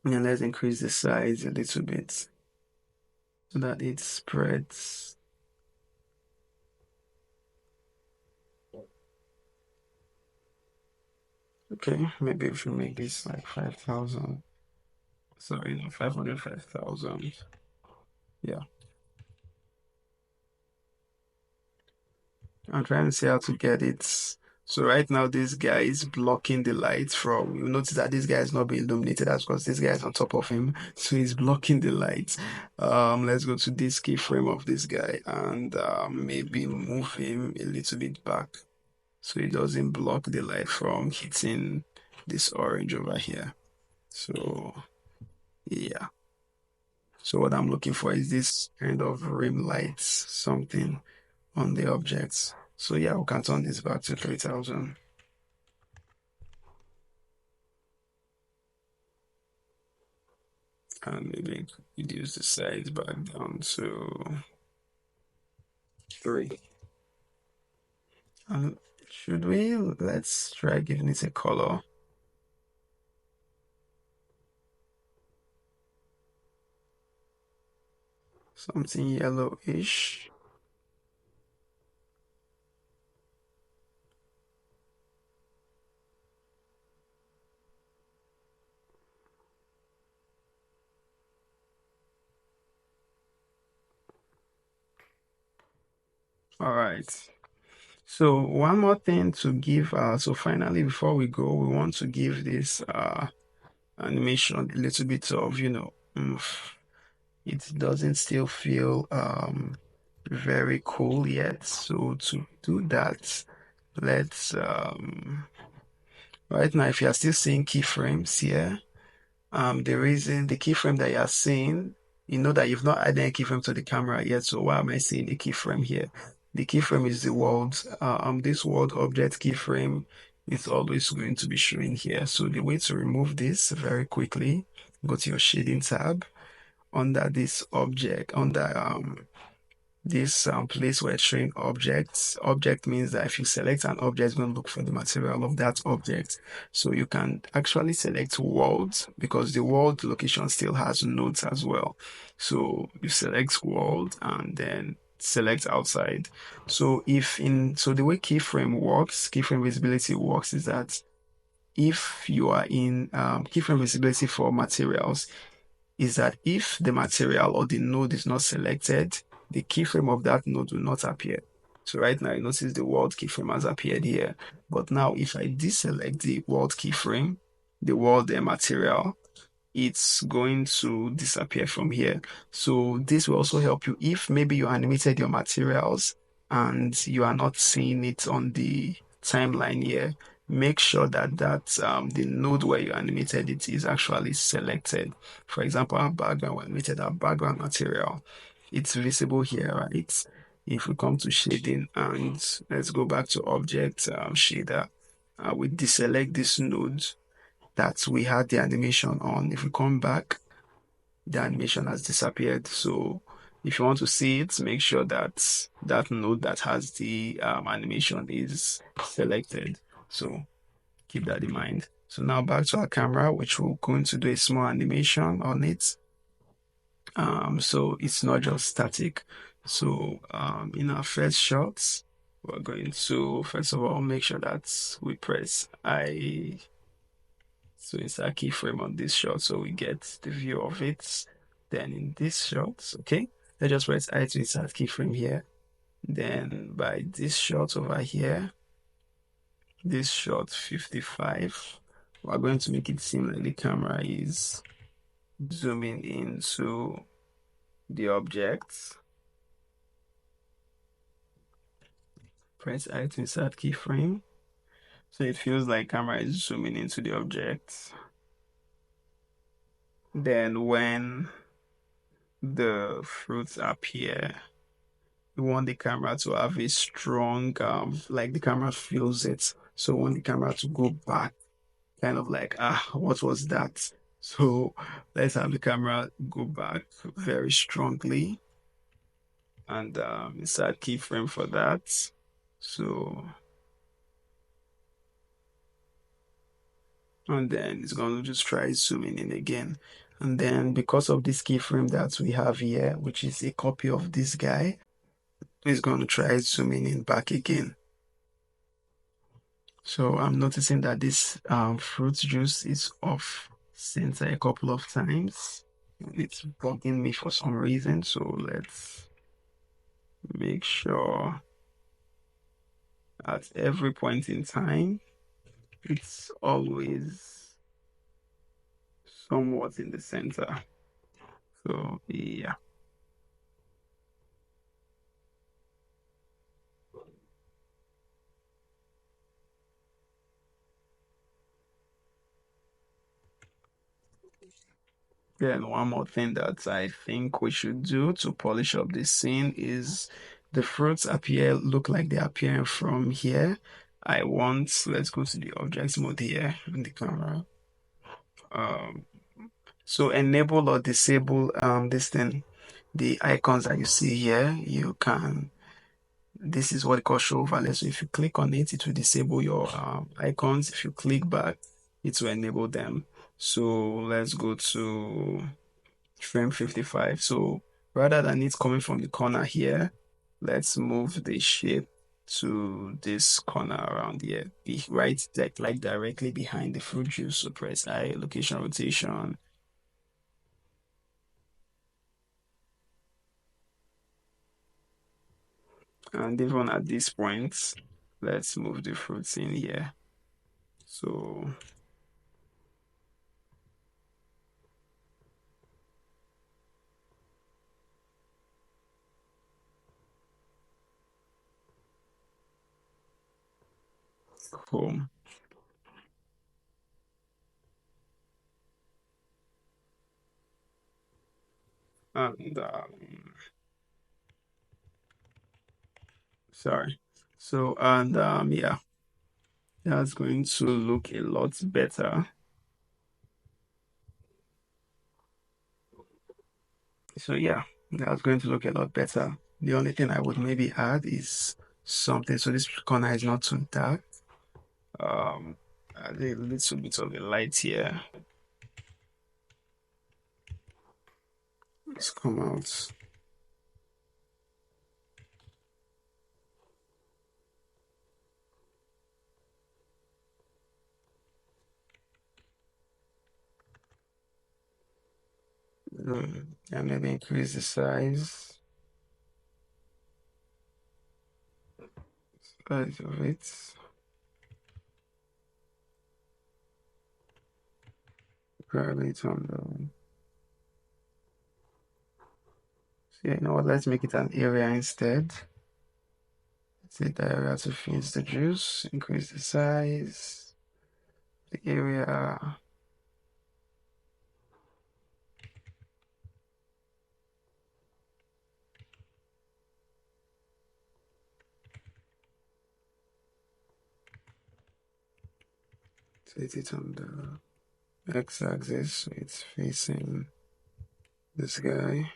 Speaker 2: And let's increase the size a little bit so that it spreads. Okay, maybe if we make this like 5,000. Sorry, no, 505,000. Yeah. I'm trying to see how to get it. So right now this guy is blocking the light from, you notice that this guy is not being illuminated. That's because this guy is on top of him. So he's blocking the light. Let's go to this keyframe of this guy and maybe move him a little bit back so he doesn't block the light from hitting this orange over here. So yeah. So what I'm looking for is this kind of rim light, something on the objects. So yeah, we can turn this back to 3,000. And maybe reduce the size back down to 3. And should we? Let's try giving it a color. something yellowish. All right. So one more thing to give, so finally before we go, we want to give this animation a little bit of, oomph. It doesn't still feel very cool yet. So to do that, let's right now, if you are still seeing keyframes here, the reason the keyframe that you are seeing, you know that you've not added any keyframe to the camera yet. So why am I seeing the keyframe here? The keyframe is the world. This world object keyframe is always going to be showing here. So the way to remove this very quickly, go to your shading tab under this object, under this place where it's showing objects. Object means that if you select an object, it's going to look for the material of that object. So you can actually select world because the world location still has nodes as well. So you select world and then select outside. So so the way keyframe visibility works is that if you are in keyframe visibility for materials, is that if the material or the node is not selected, the keyframe of that node will not appear. So right now, you notice the world keyframe has appeared here. But now, if I deselect the world keyframe, the world material, it's going to disappear from here. So this will also help you if maybe you animated your materials and you are not seeing it on the timeline here. Make sure that the node where you animated it is actually selected. For example, our background, we animated our background material. It's visible here, right? If we come to shading and let's go back to object shader, we deselect this node that we had the animation on. If we come back, the animation has disappeared. So if you want to see it, make sure that that node that has the animation is selected. So keep that in mind. So now back to our camera, which we're going to do a small animation on it. So it's not just static. So in our first shots, we're going to first of all make sure that we press I. So insert keyframe on this shot so we get the view of it. Then in this shot, okay, let's just press I to insert keyframe here. Then by this shot over here, this shot 55, we're going to make it seem like the camera is zooming into the object. Press I to insert keyframe. So it feels like camera is zooming into the object. Then when the fruits appear, we want the camera to have a strong, like the camera feels it. So we want the camera to go back, kind of like, what was that? So let's have the camera go back very strongly and insert keyframe for that. So, and then it's going to just try zooming in again. And then because of this keyframe that we have here, which is a copy of this guy, it's going to try zooming in back again. So I'm noticing that this fruit juice is off center a couple of times. It's bugging me for some reason. So let's make sure at every point in time, it's always somewhat in the center. So yeah. Then one more thing that I think we should do to polish up this scene is the fruits look like they're appearing from here. Let's go to the object mode here in the camera. Um, so enable or disable this thing, the icons that you see here, this is what they call show overlay. So if you click on it, it will disable your icons. If you click back, it will enable them. So let's go to frame 55. So rather than it coming from the corner here, let's move the shape to this corner around here. Be right like directly behind the fruit juice. So press I, location rotation. And even at this point, let's move the fruits in here. So cool. And sorry. So and yeah, that's going to look a lot better. So yeah, that's going to look a lot better. The only thing I would maybe add is something. So this corner is not too dark. Add a little bit of a light here. Let's come out. And maybe increase the size of it. Probably on the. So yeah, you know what? Let's make it an area instead. Take the area to finish the juice. Increase the size. The area. Set it on the x-axis so it's facing this guy.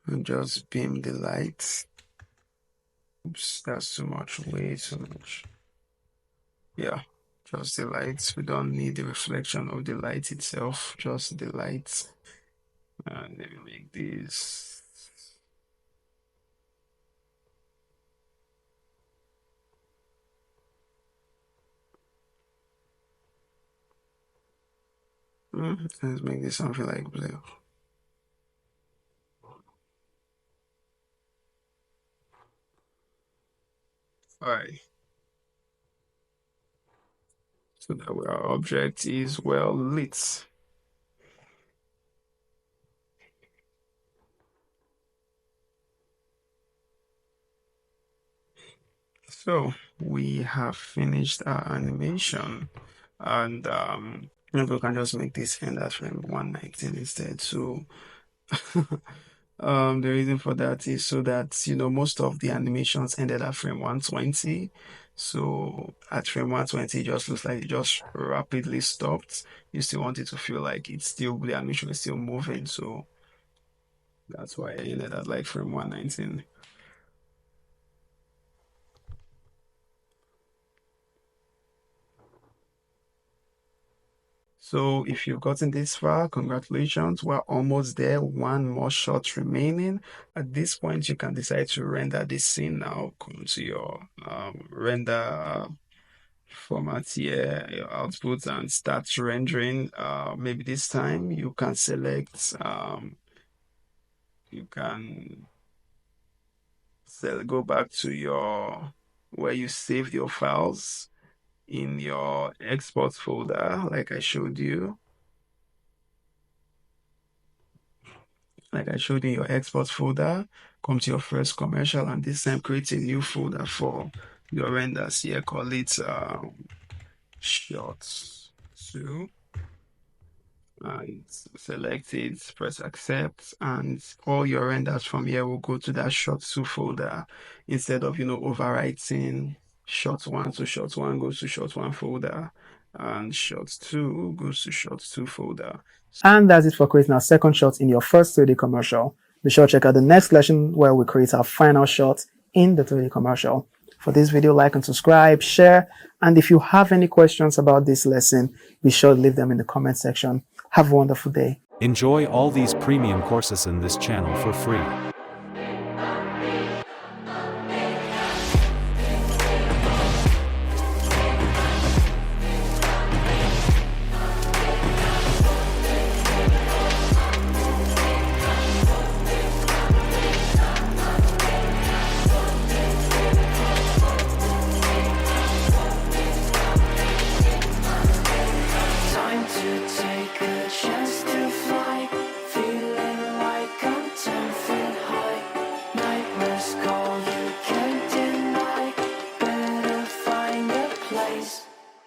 Speaker 2: And just beam the light. Oops, that's too much, way too much. Yeah, just the lights. We don't need the reflection of the light itself, just the light. And let me make this. Let's make this something like blue. Alright. So that our object is well lit. So we have finished our animation, and maybe we can just make this end at frame 119 instead. So the reason for that is so that most of the animations ended at frame 120. So at frame 120, it just looks like it just rapidly stopped. You still want it to feel like the animation is still moving. So that's why I ended at like frame 119. So if you've gotten this far, congratulations. We're almost there. One more shot remaining. At this point, you can decide to render this scene now. Come to your render format here, your output, and start rendering. Maybe this time you can select, you can go back to your where you saved your files in your export folder, like I showed you. Like I showed in your export folder, come to your first commercial, and this time create a new folder for your renders here. Call it shots 2, and select it, press accept, and all your renders from here will go to that shot 2 folder instead of overwriting shot 1. So shot 1 goes to shot 1 folder, and shot 2 goes to shot 2 folder.
Speaker 1: And that's it for creating our second shot in your first 3D commercial. Be sure to check out the next lesson where we create our final shot in the 3D commercial. For this video, like and subscribe, share, and if you have any questions about this lesson, be sure to leave them in the comment section. Have a wonderful day.
Speaker 3: Enjoy all these premium courses in this channel for free.